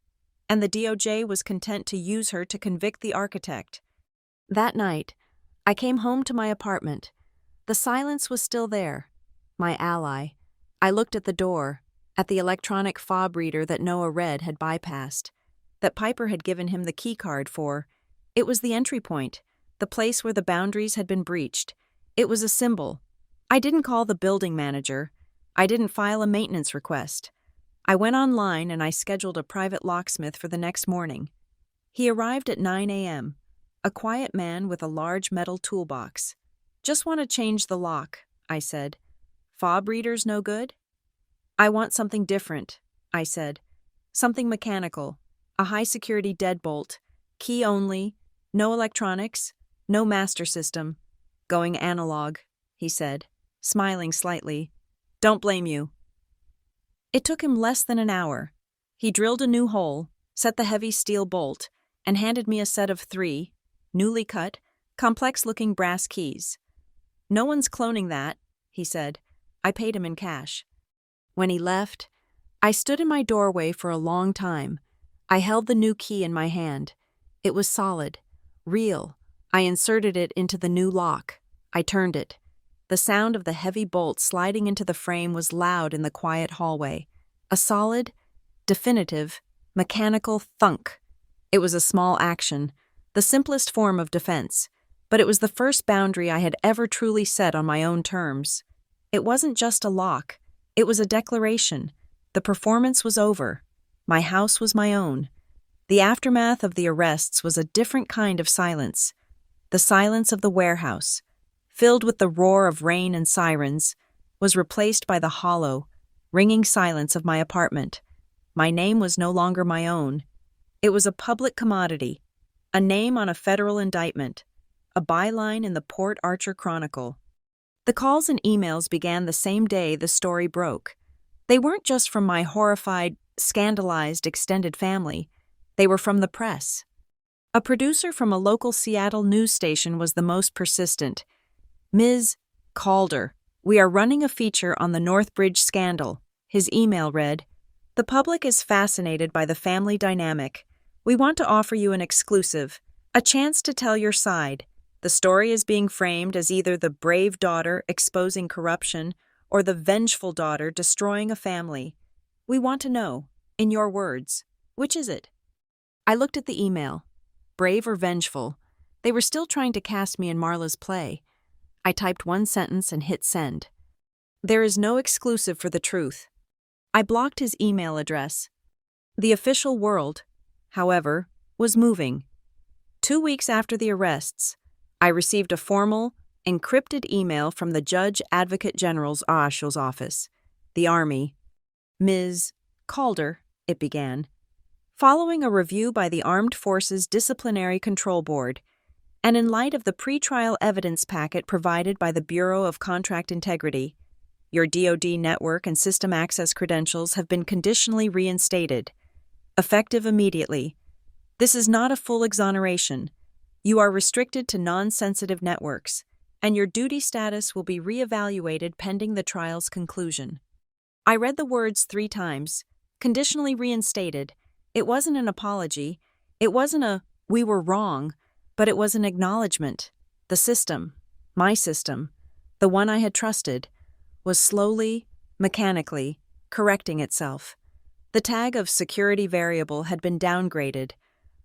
[SPEAKER 1] and the DOJ was content to use her to convict the architect. That night, I came home to my apartment. The silence was still there. My ally. I looked at the door, at the electronic fob reader that Noah Red had bypassed, that Piper had given him the keycard for. It was the entry point, the place where the boundaries had been breached. It was a symbol. I didn't call the building manager. I didn't file a maintenance request. I went online and I scheduled a private locksmith for the next morning. He arrived at 9 a.m., a quiet man with a large metal toolbox. Just want to change the lock, I said. Fob readers no good? I want something different, I said. Something mechanical, a high-security deadbolt, key only, no electronics, no master system. Going analog, he said, smiling slightly. Don't blame you. It took him less than an hour. He drilled a new hole, set the heavy steel bolt, and handed me a set of 3, newly cut, complex-looking brass keys. No one's cloning that, he said. I paid him in cash. When he left, I stood in my doorway for a long time. I held the new key in my hand. It was solid, real. I inserted it into the new lock. I turned it. The sound of the heavy bolt sliding into the frame was loud in the quiet hallway. A solid, definitive, mechanical thunk. It was a small action, the simplest form of defense, but it was the first boundary I had ever truly set on my own terms. It wasn't just a lock, it was a declaration. The performance was over. My house was my own. The aftermath of the arrests was a different kind of silence. The silence of the warehouse, filled with the roar of rain and sirens, was replaced by the hollow, ringing silence of my apartment. My name was no longer my own. It was a public commodity, a name on a federal indictment, a byline in the Port Archer Chronicle. The calls and emails began the same day the story broke. They weren't just from my horrified, scandalized extended family. They were from the press. A producer from a local Seattle news station was the most persistent. "Ms. Calder, we are running a feature on the Northbridge scandal." His email read, "The public is fascinated by the family dynamic. We want to offer you an exclusive, a chance to tell your side. The story is being framed as either the brave daughter exposing corruption or the vengeful daughter destroying a family. We want to know, in your words, which is it?" I looked at the email. Brave or vengeful, they were still trying to cast me in Marla's play. I typed one sentence and hit send. "There is no exclusive for the truth." I blocked his email address. The official world, however, was moving. 2 weeks after the arrests, I received a formal, encrypted email from the Judge Advocate General's office. The Army. "Ms. Calder," it began, "following a review by the Armed Forces Disciplinary Control Board, and in light of the pretrial evidence packet provided by the Bureau of Contract Integrity, your DoD network and system access credentials have been conditionally reinstated, effective immediately. This is not a full exoneration. You are restricted to non-sensitive networks, and your duty status will be reevaluated pending the trial's conclusion." I read the words 3 times. Conditionally reinstated. It wasn't an apology. It wasn't a "we were wrong," but it was an acknowledgement. The system, my system, the one I had trusted, was slowly, mechanically, correcting itself. The tag of security variable had been downgraded.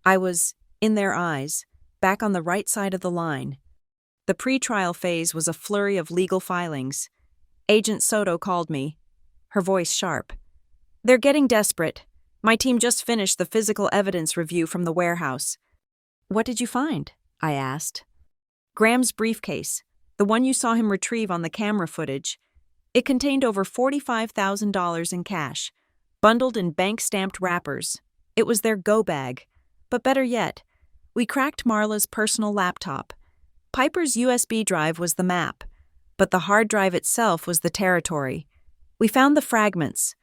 [SPEAKER 1] I was, in their eyes, back on the right side of the line. The pre-trial phase was a flurry of legal filings. Agent Soto called me, her voice sharp. "They're getting desperate. My team just finished the physical evidence review from the warehouse." "What did you find?" I asked. "Graham's briefcase, the one you saw him retrieve on the camera footage. It contained over $45,000 in cash, bundled in bank-stamped wrappers. It was their go bag. But better yet, we cracked Marla's personal laptop. Piper's USB drive was the map, but the hard drive itself was the territory. We found the fragments,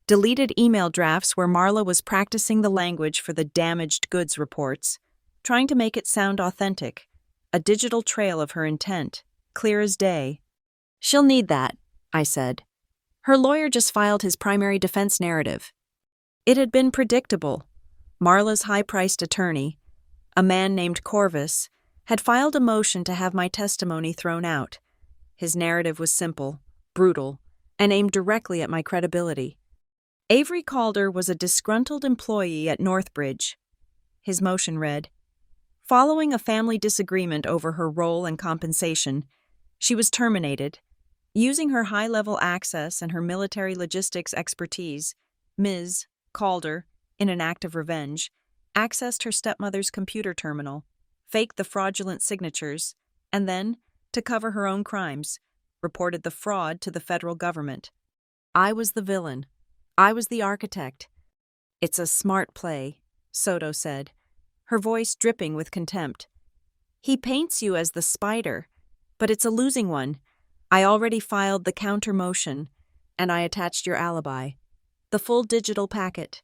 [SPEAKER 1] deleted email drafts where Marla was practicing the language for the damaged goods reports, trying to make it sound authentic, a digital trail of her intent, clear as day. "She'll need that," I said. Her lawyer just filed his primary defense narrative. It had been predictable. Marla's high-priced attorney, a man named Corvus, had filed a motion to have my testimony thrown out. His narrative was simple, brutal, and aimed directly at my credibility. Avery Calder was a disgruntled employee at Northbridge. His motion read, "Following a family disagreement over her role and compensation, she was terminated. Using her high-level access and her military logistics expertise, Ms. Calder, in an act of revenge, accessed her stepmother's computer terminal, faked the fraudulent signatures, and then, to cover her own crimes, reported the fraud to the federal government. I was the villain. I was the architect." "It's a smart play," Soto said, her voice dripping with contempt. "He paints you as the spider, but it's a losing one. I already filed the counter motion, and I attached your alibi. The full digital packet.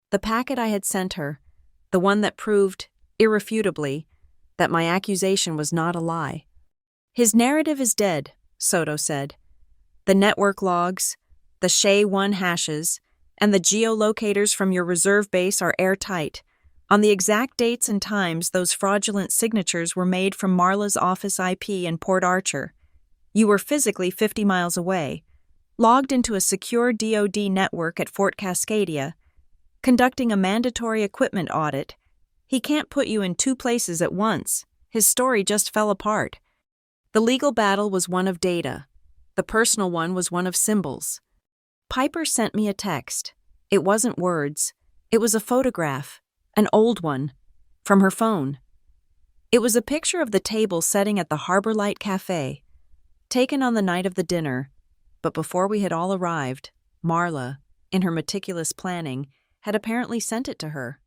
[SPEAKER 1] The packet I had sent her, the one that proved, irrefutably, that my accusation was not a lie." "His narrative is dead," Soto said. "The network logs, the SHA-1 hashes, and the geolocators from your reserve base are airtight. On the exact dates and times those fraudulent signatures were made from Marla's office IP in Port Archer. You were physically 50 miles away, logged into a secure DoD network at Fort Cascadia, conducting a mandatory equipment audit. He can't put you in two places at once. His story just fell apart. The legal battle was one of data. The personal one was one of symbols. Piper sent me a text. It wasn't words. It was a photograph, an old one, from her phone. It was a picture of the table setting at the Harbor Light Cafe, taken on the night of the dinner, but before we had all arrived, Marla, in her meticulous planning, had apparently sent it to her.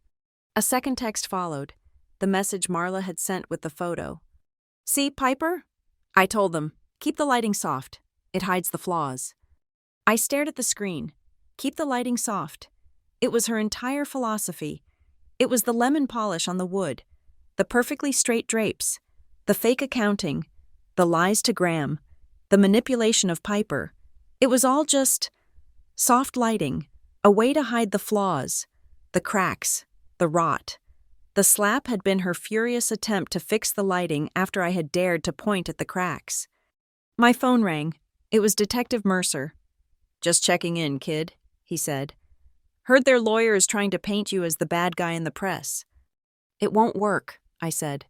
[SPEAKER 1] A second text followed, the message Marla had sent with the photo. "See, Piper?" I told them, "Keep the lighting soft. It hides the flaws." I stared at the screen. Keep the lighting soft. It was her entire philosophy. It was the lemon polish on the wood, the perfectly straight drapes, the fake accounting, the lies to Graham, the manipulation of Piper. It was all just soft lighting, a way to hide the flaws, the cracks, the rot. The slap had been her furious attempt to fix the lighting after I had dared to point at the cracks. My phone rang. It was Detective Mercer. "Just checking in, kid," he said. "Heard their lawyer is trying to paint you as the bad guy in the press." "It won't work," I said.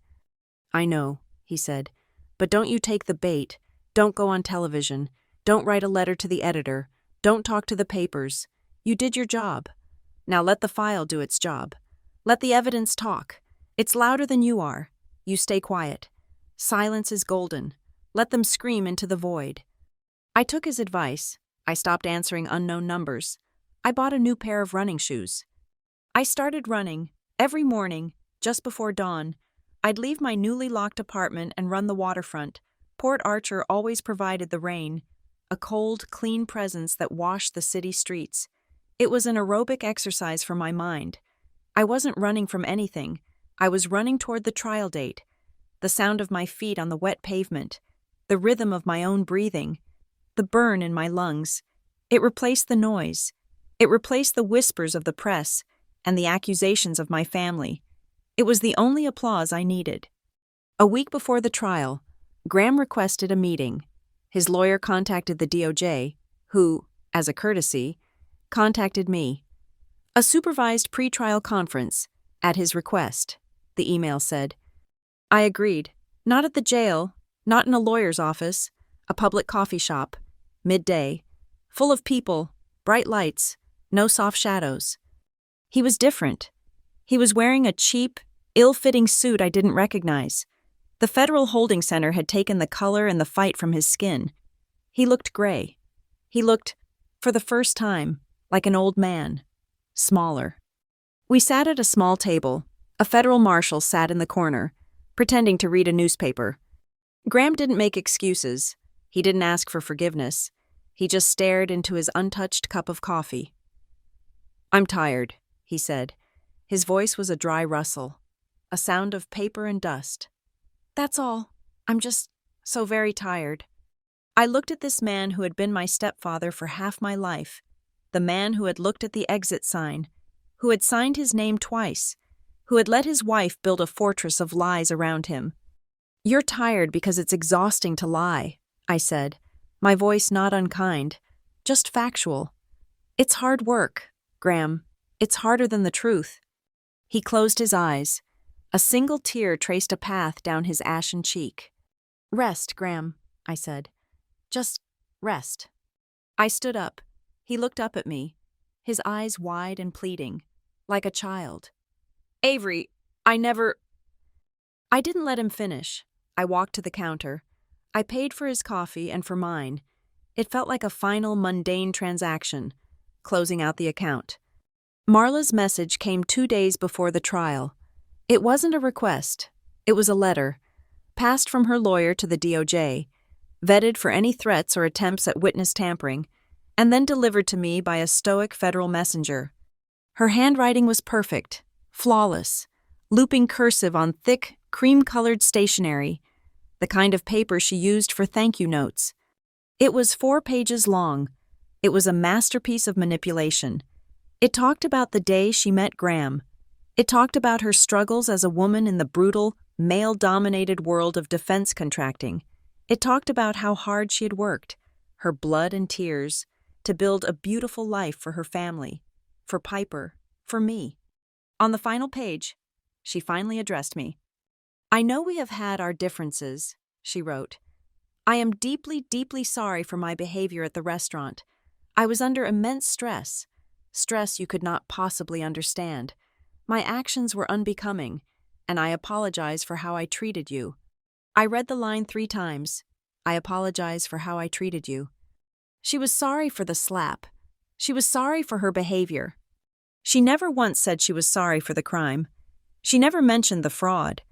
[SPEAKER 1] "I know," he said. "But don't you take the bait. Don't go on television. Don't write a letter to the editor. Don't talk to the papers. You did your job. Now let the file do its job. Let the evidence talk. It's louder than you are. You stay quiet. Silence is golden. Let them scream into the void." I took his advice. I stopped answering unknown numbers. I bought a new pair of running shoes. I started running. Every morning, just before dawn, I'd leave my newly locked apartment and run the waterfront. Port Archer always provided the rain, a cold, clean presence that washed the city streets. It was an aerobic exercise for my mind. I wasn't running from anything. I was running toward the trial date. The sound of my feet on the wet pavement, the rhythm of my own breathing, the burn in my lungs. It replaced the noise. It replaced the whispers of the press and the accusations of my family. It was the only applause I needed. A week before the trial, Graham requested a meeting. His lawyer contacted the DOJ, who, as a courtesy, contacted me. A supervised pretrial conference, at his request, the email said. I agreed. Not at the jail, not in a lawyer's office, a public coffee shop, midday, full of people, bright lights, no soft shadows. He was different. He was wearing a cheap, ill-fitting suit I didn't recognize. The Federal Holding Center had taken the color and the fight from his skin. He looked gray. He looked, for the first time, like an old man, smaller. We sat at a small table. A federal marshal sat in the corner, pretending to read a newspaper. Graham didn't make excuses. He didn't ask for forgiveness. He just stared into his untouched cup of coffee. "I'm tired," he said. His voice was a dry rustle, a sound of paper and dust. "That's all. I'm just so very tired." I looked at this man who had been my stepfather for half my life, the man who had looked at the exit sign, who had signed his name twice, who had let his wife build a fortress of lies around him. "You're tired because it's exhausting to lie," I said, my voice not unkind, just factual. "It's hard work, Graham. It's harder than the truth." He closed his eyes. A single tear traced a path down his ashen cheek. "Rest, Graham," I said. "Just rest." I stood up. He looked up at me, his eyes wide and pleading, like a child. "Avery, I didn't let him finish. I walked to the counter. I paid for his coffee and for mine. It felt like a final mundane transaction, closing out the account. Marla's message came 2 days before the trial. It wasn't a request. It was a letter, passed from her lawyer to the DOJ, vetted for any threats or attempts at witness tampering, and then delivered to me by a stoic federal messenger. Her handwriting was perfect, flawless, looping cursive on thick, cream-colored stationery, the kind of paper she used for thank-you notes. It was 4 pages long. It was a masterpiece of manipulation. It talked about the day she met Graham. It talked about her struggles as a woman in the brutal, male-dominated world of defense contracting. It talked about how hard she had worked, her blood and tears, to build a beautiful life for her family, for Piper, for me. On the final page, she finally addressed me. "I know we have had our differences," she wrote. "I am deeply, deeply sorry for my behavior at the restaurant. I was under immense stress you could not possibly understand. My actions were unbecoming, and I apologize for how I treated you." I read the line 3 times. I apologize for how I treated you. She was sorry for the slap. She was sorry for her behavior. She never once said she was sorry for the crime. She never mentioned the fraud,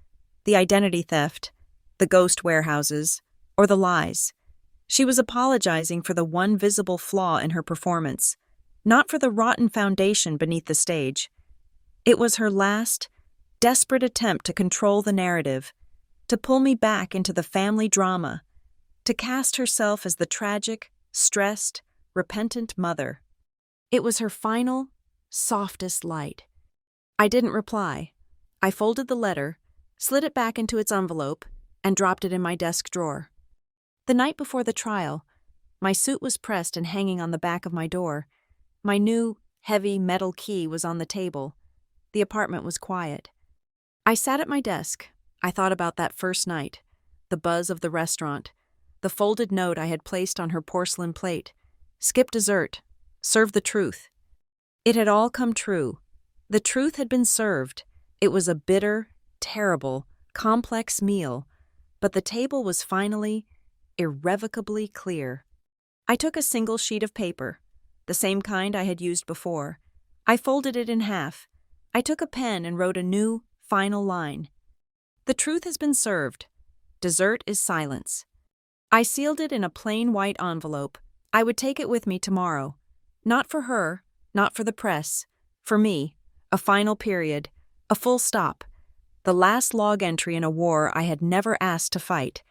[SPEAKER 1] the identity theft, the ghost warehouses, or the lies. She was apologizing for the one visible flaw in her performance, not for the rotten foundation beneath the stage. It was her last, desperate attempt to control the narrative, to pull me back into the family drama, to cast herself as the tragic, stressed, repentant mother. It was her final, softest light. I didn't reply. I folded the letter, slid it back into its envelope, and dropped it in my desk drawer. The night before the trial, my suit was pressed and hanging on the back of my door. My new, heavy metal key was on the table. The apartment was quiet. I sat at my desk. I thought about that first night, the buzz of the restaurant, the folded note I had placed on her porcelain plate. Skip dessert. Serve the truth. It had all come true. The truth had been served. It was a bitter, terrible, complex meal, but the table was finally, irrevocably clear. I took a single sheet of paper, the same kind I had used before. I folded it in half. I took a pen and wrote a new, final line. "The truth has been served. Dessert is silence." I sealed it in a plain white envelope. I would take it with me tomorrow. Not for her, not for the press. For me, a final period, a full stop. The last log entry in a war I had never asked to fight.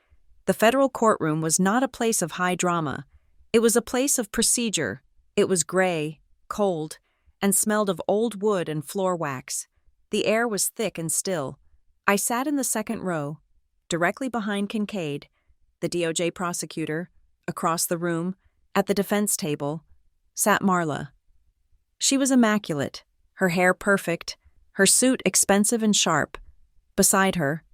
[SPEAKER 1] The federal courtroom was not a place of high drama. It was a place of procedure. It was gray, cold, and smelled of old wood and floor wax. The air was thick and still. I sat in the second row, directly behind Kincaid, the DOJ prosecutor. Across the room, at the defense table, sat Marla. She was immaculate, her hair perfect, her suit expensive and sharp. Beside her,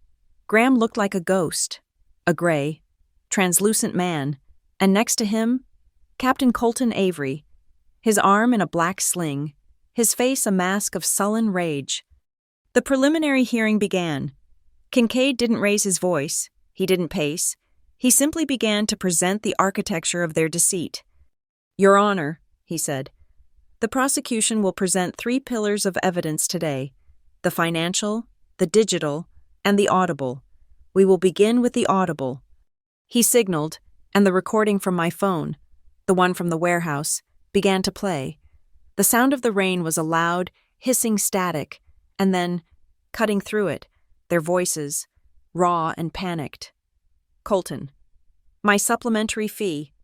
[SPEAKER 1] Graham looked like a ghost, a gray, translucent man, and next to him, Captain Colton Avery, his arm in a black sling, his face a mask of sullen rage. The preliminary hearing began. Kincaid didn't raise his voice. He didn't pace. He simply began to present the architecture of their deceit. "Your Honor," he said, "the prosecution will present 3 pillars of evidence today: the financial, the digital, and the audible. We will begin with the audible." He signaled, and the recording from my phone, the one from the warehouse, began to play. The sound of the rain was a loud, hissing static, and then, cutting through it, their voices, raw and panicked. Colton: "My supplementary fee,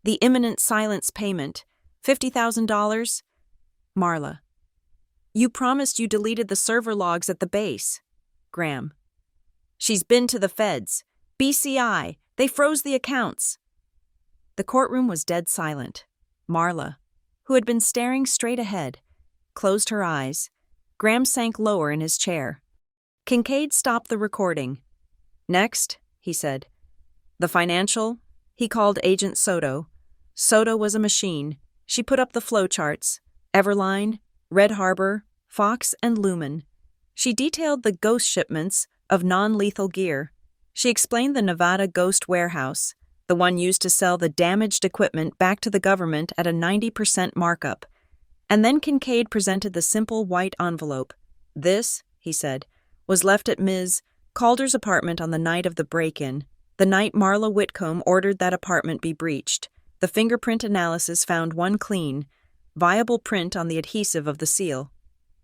[SPEAKER 1] the imminent silence payment, $50,000. Marla: "You promised you deleted the server logs at the base." Graham: "She's been to the feds. BCI. They froze the accounts." The courtroom was dead silent. Marla, who had been staring straight ahead, closed her eyes. Graham sank lower in his chair. Kincaid stopped the recording. "Next," he said. "The financial." He called Agent Soto. Soto was a machine. She put up the flowcharts: Everline, Red Harbor, Fox, and Lumen. She detailed the ghost shipments of non-lethal gear. She explained the Nevada ghost warehouse, the one used to sell the damaged equipment back to the government at a 90% markup. And then Kincaid presented the simple white envelope. "This," he said, "was left at Ms. Calder's apartment on the night of the break-in, the night Marla Whitcomb ordered that apartment be breached. The fingerprint analysis found one clean, viable print on the adhesive of the seal.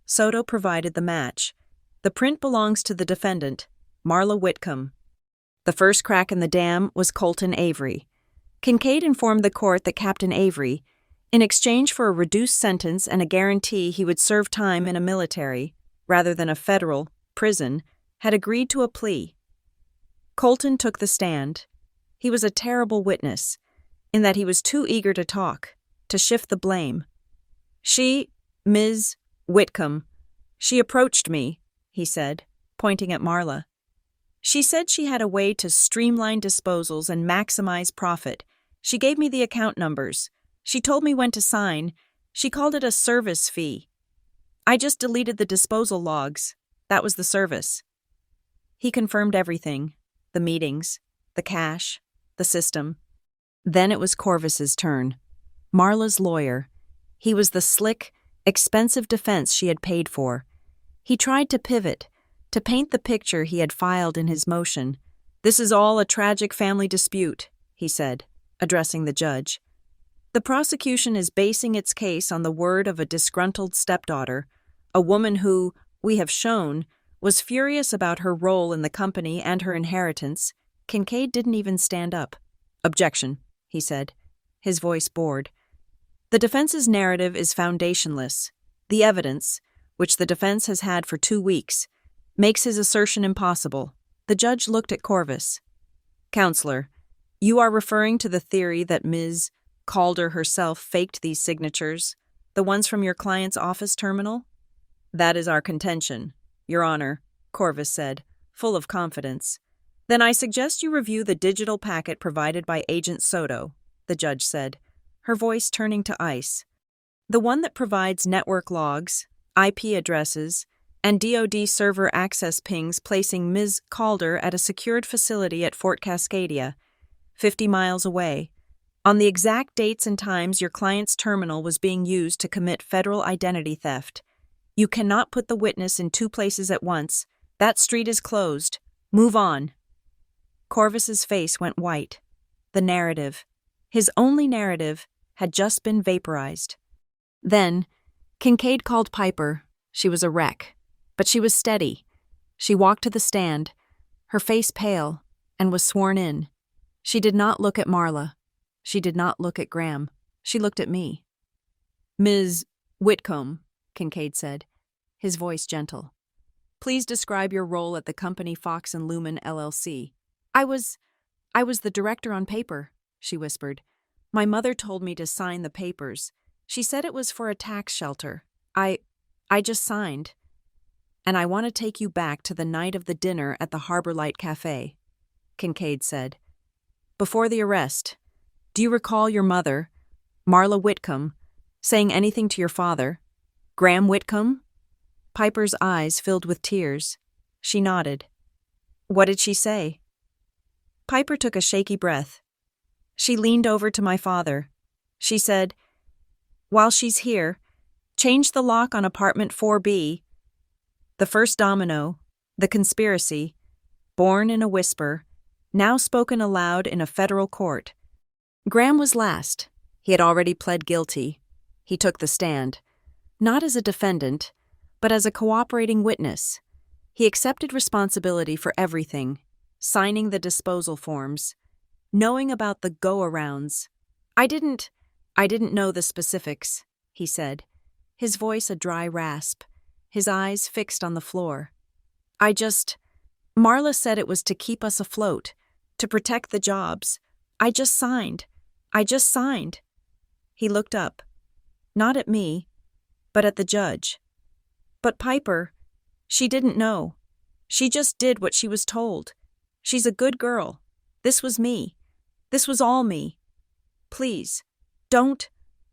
[SPEAKER 1] Soto provided the match. The print belongs to the defendant, Marla Whitcomb. The first crack in the dam was Colton Avery. Kincaid informed the court that Captain Avery, in exchange for a reduced sentence and a guarantee he would serve time in a military, rather than a federal prison, had agreed to a plea. Colton took the stand. He was a terrible witness, in that he was too eager to talk, to shift the blame. Ms. Whitcomb, she approached me, he said, pointing at Marla. She said she had a way to streamline disposals and maximize profit. She gave me the account numbers. She told me when to sign. She called it a service fee. I just deleted the disposal logs. That was the service. He confirmed everything, the meetings, the cash, the system. Then it was Corvus's turn. Marla's lawyer. He was the slick, expensive defense she had paid for. He tried to pivot, to paint the picture he had filed in his motion. This is all a tragic family dispute, he said, addressing the judge. The prosecution is basing its case on the word of a disgruntled stepdaughter, a woman who, we have shown, was furious about her role in the company and her inheritance. Kincaid didn't even stand up. Objection, he said, his voice bored. The defense's narrative is foundationless. The evidence, which the defense has had for 2 weeks, makes his assertion impossible. The judge looked at Corvus. Counselor, you are referring to the theory that Ms. Calder herself faked these signatures, the ones from your client's office terminal? That is our contention, Your Honor, Corvus said, full of confidence. Then I suggest you review the digital packet provided by Agent Soto, the judge said, her voice turning to ice. The one that provides network logs, IP addresses, and DoD server access pings placing Ms. Calder at a secured facility at Fort Cascadia, 50 miles away, on the exact dates and times your client's terminal was being used to commit federal identity theft. You cannot put the witness in 2 places at once. That street is closed. Move on. Corvus's face went white. The narrative, his only narrative, had just been vaporized. Then, Kincaid called Piper. She was a wreck, but she was steady. She walked to the stand, her face pale, and was sworn in. She did not look at Marla. She did not look at Graham. She looked at me. Ms. Whitcomb, Kincaid said, his voice gentle. Please describe your role at the company Fox and Lumen LLC. I was the director on paper, she whispered. My mother told me to sign the papers. She said it was for a tax shelter. I just signed. And I want to take you back to the night of the dinner at the Harbor Light Cafe, Kincaid said. Before the arrest, do you recall your mother, Marla Whitcomb, saying anything to your father, Graham Whitcomb? Piper's eyes filled with tears. She nodded. What did she say? Piper took a shaky breath. She leaned over to my father. She said, while she's here, change the lock on apartment 4B. The first domino, the conspiracy, born in a whisper, now spoken aloud in a federal court. Graham was last. He had already pled guilty. He took the stand, not as a defendant, but as a cooperating witness. He accepted responsibility for everything, signing the disposal forms, knowing about the go-arounds. I didn't know the specifics, he said, his voice a dry rasp, his eyes fixed on the floor. Marla said it was to keep us afloat, to protect the jobs. I just signed. He looked up, not at me, but at the judge. But Piper, she didn't know. She just did what she was told. She's a good girl. This was me. This was all me. Please, don't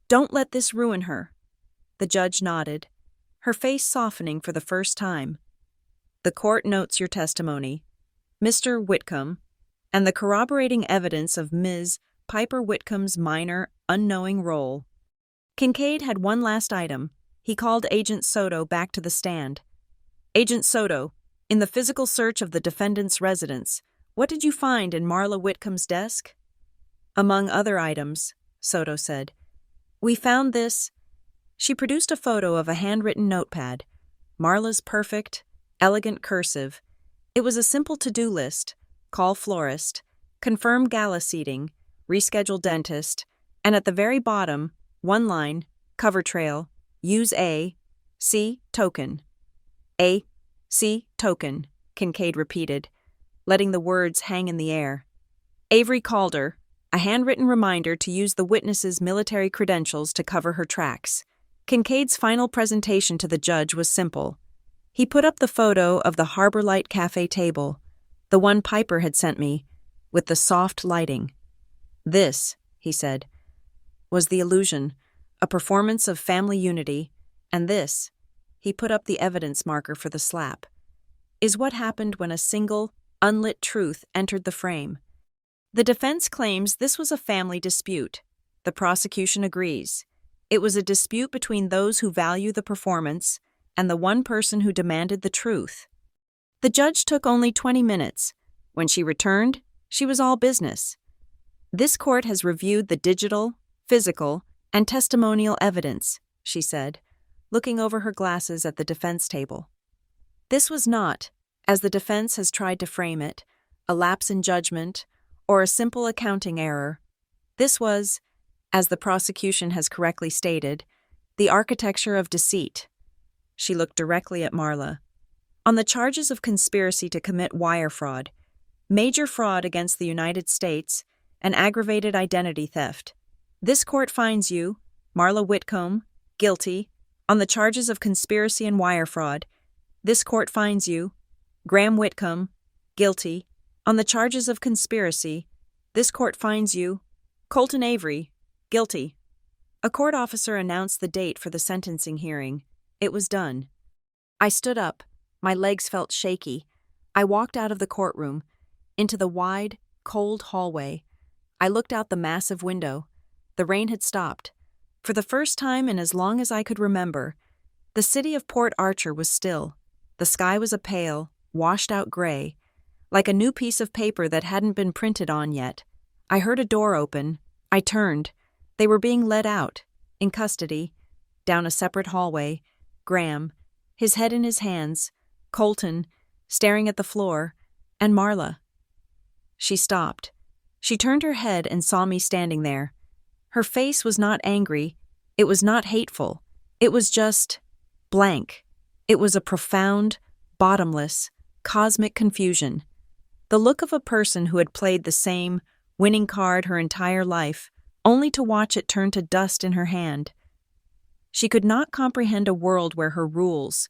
[SPEAKER 1] let this ruin her. The judge nodded, her face softening for the first time. The court notes your testimony, Mr. Whitcomb, and the corroborating evidence of Ms. Piper Whitcomb's minor, unknowing role. Kincaid had one last item. He called Agent Soto back to the stand. Agent Soto, in the physical search of the defendant's residence, what did you find in Marla Whitcomb's desk? Among other items, Soto said, we found this. She produced a photo of a handwritten notepad, Marla's perfect, elegant cursive. It was a simple to-do list: call florist, confirm gala seating, reschedule dentist, and at the very bottom, one line, cover trail, use A, C, token. A.C. token, Kincaid repeated, letting the words hang in the air. Avery Calder, a handwritten reminder to use the witness's military credentials to cover her tracks. Kincaid's final presentation to the judge was simple. He put up the photo of the Harbor Light Cafe table, the one Piper had sent me, with the soft lighting. This, he said, was the illusion, a performance of family unity, and this, he put up the evidence marker for the slap, is what happened when a single, unlit truth entered the frame. The defense claims this was a family dispute. The prosecution agrees. It was a dispute between those who value the performance and the one person who demanded the truth. The judge took only 20 minutes. When she returned, she was all business. This court has reviewed the digital, physical, and testimonial evidence, she said, looking over her glasses at the defense table. This was not, as the defense has tried to frame it, a lapse in judgment or a simple accounting error. This was, as the prosecution has correctly stated, the architecture of deceit. She looked directly at Marla. On the charges of conspiracy to commit wire fraud, major fraud against the United States, and aggravated identity theft, this court finds you, Marla Whitcomb, guilty. On the charges of conspiracy and wire fraud, this court finds you, Graham Whitcomb, guilty. On the charges of conspiracy, this court finds you, Colton Avery, guilty. A court officer announced the date for the sentencing hearing. It was done. I stood up. My legs felt shaky. I walked out of the courtroom, into the wide, cold hallway. I looked out the massive window. The rain had stopped. For the first time in as long as I could remember, the city of Port Archer was still. The sky was a pale, washed-out gray, like a new piece of paper that hadn't been printed on yet. I heard a door open. I turned. They were being led out, in custody, down a separate hallway. Graham, his head in his hands, Colton, staring at the floor, and Marla. She stopped. She turned her head and saw me standing there. Her face was not angry. It was not hateful. It was just blank. It was a profound, bottomless, cosmic confusion. The look of a person who had played the same winning card her entire life, only to watch it turn to dust in her hand. She could not comprehend a world where her rules,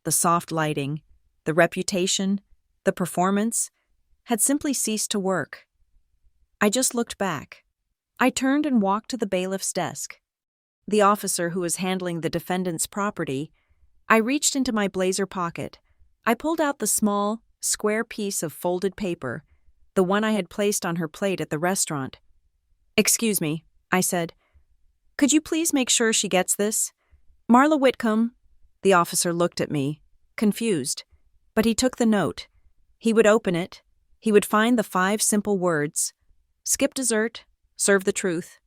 [SPEAKER 1] the soft lighting, the reputation, the performance, had simply ceased to work. I just looked back. I turned and walked to the bailiff's desk. The officer who was handling the defendant's property, I reached into my blazer pocket. I pulled out the small, square piece of folded paper, the one I had placed on her plate at the restaurant. "Excuse me," I said. "Could you please make sure she gets this?" "Marla Whitcomb." The officer looked at me, confused, but he took the note. He would open it. He would find the 5 simple words: skip dessert, serve the truth.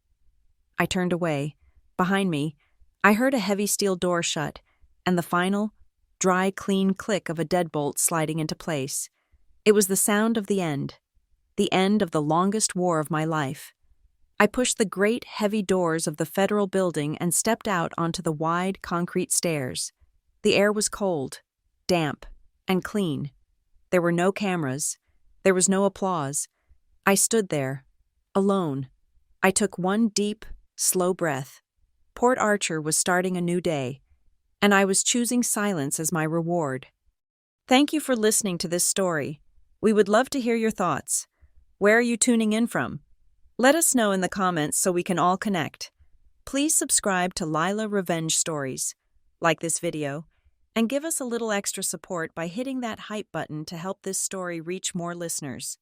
[SPEAKER 1] I turned away. Behind me, I heard a heavy steel door shut, and the final, dry, clean click of a deadbolt sliding into place. It was the sound of the end of the longest war of my life. I pushed the great, heavy doors of the federal building and stepped out onto the wide, concrete stairs. The air was cold, damp, and clean. There were no cameras. There was no applause. I stood there, alone. I took one deep, slow breath. Port Archer was starting a new day, and I was choosing silence as my reward. Thank you for listening to this story. We would love to hear your thoughts. Where are you tuning in from? Let us know in the comments so we can all connect. Please subscribe to Lila Revenge Stories, like this video, and give us a little extra support by hitting that hype button to help this story reach more listeners.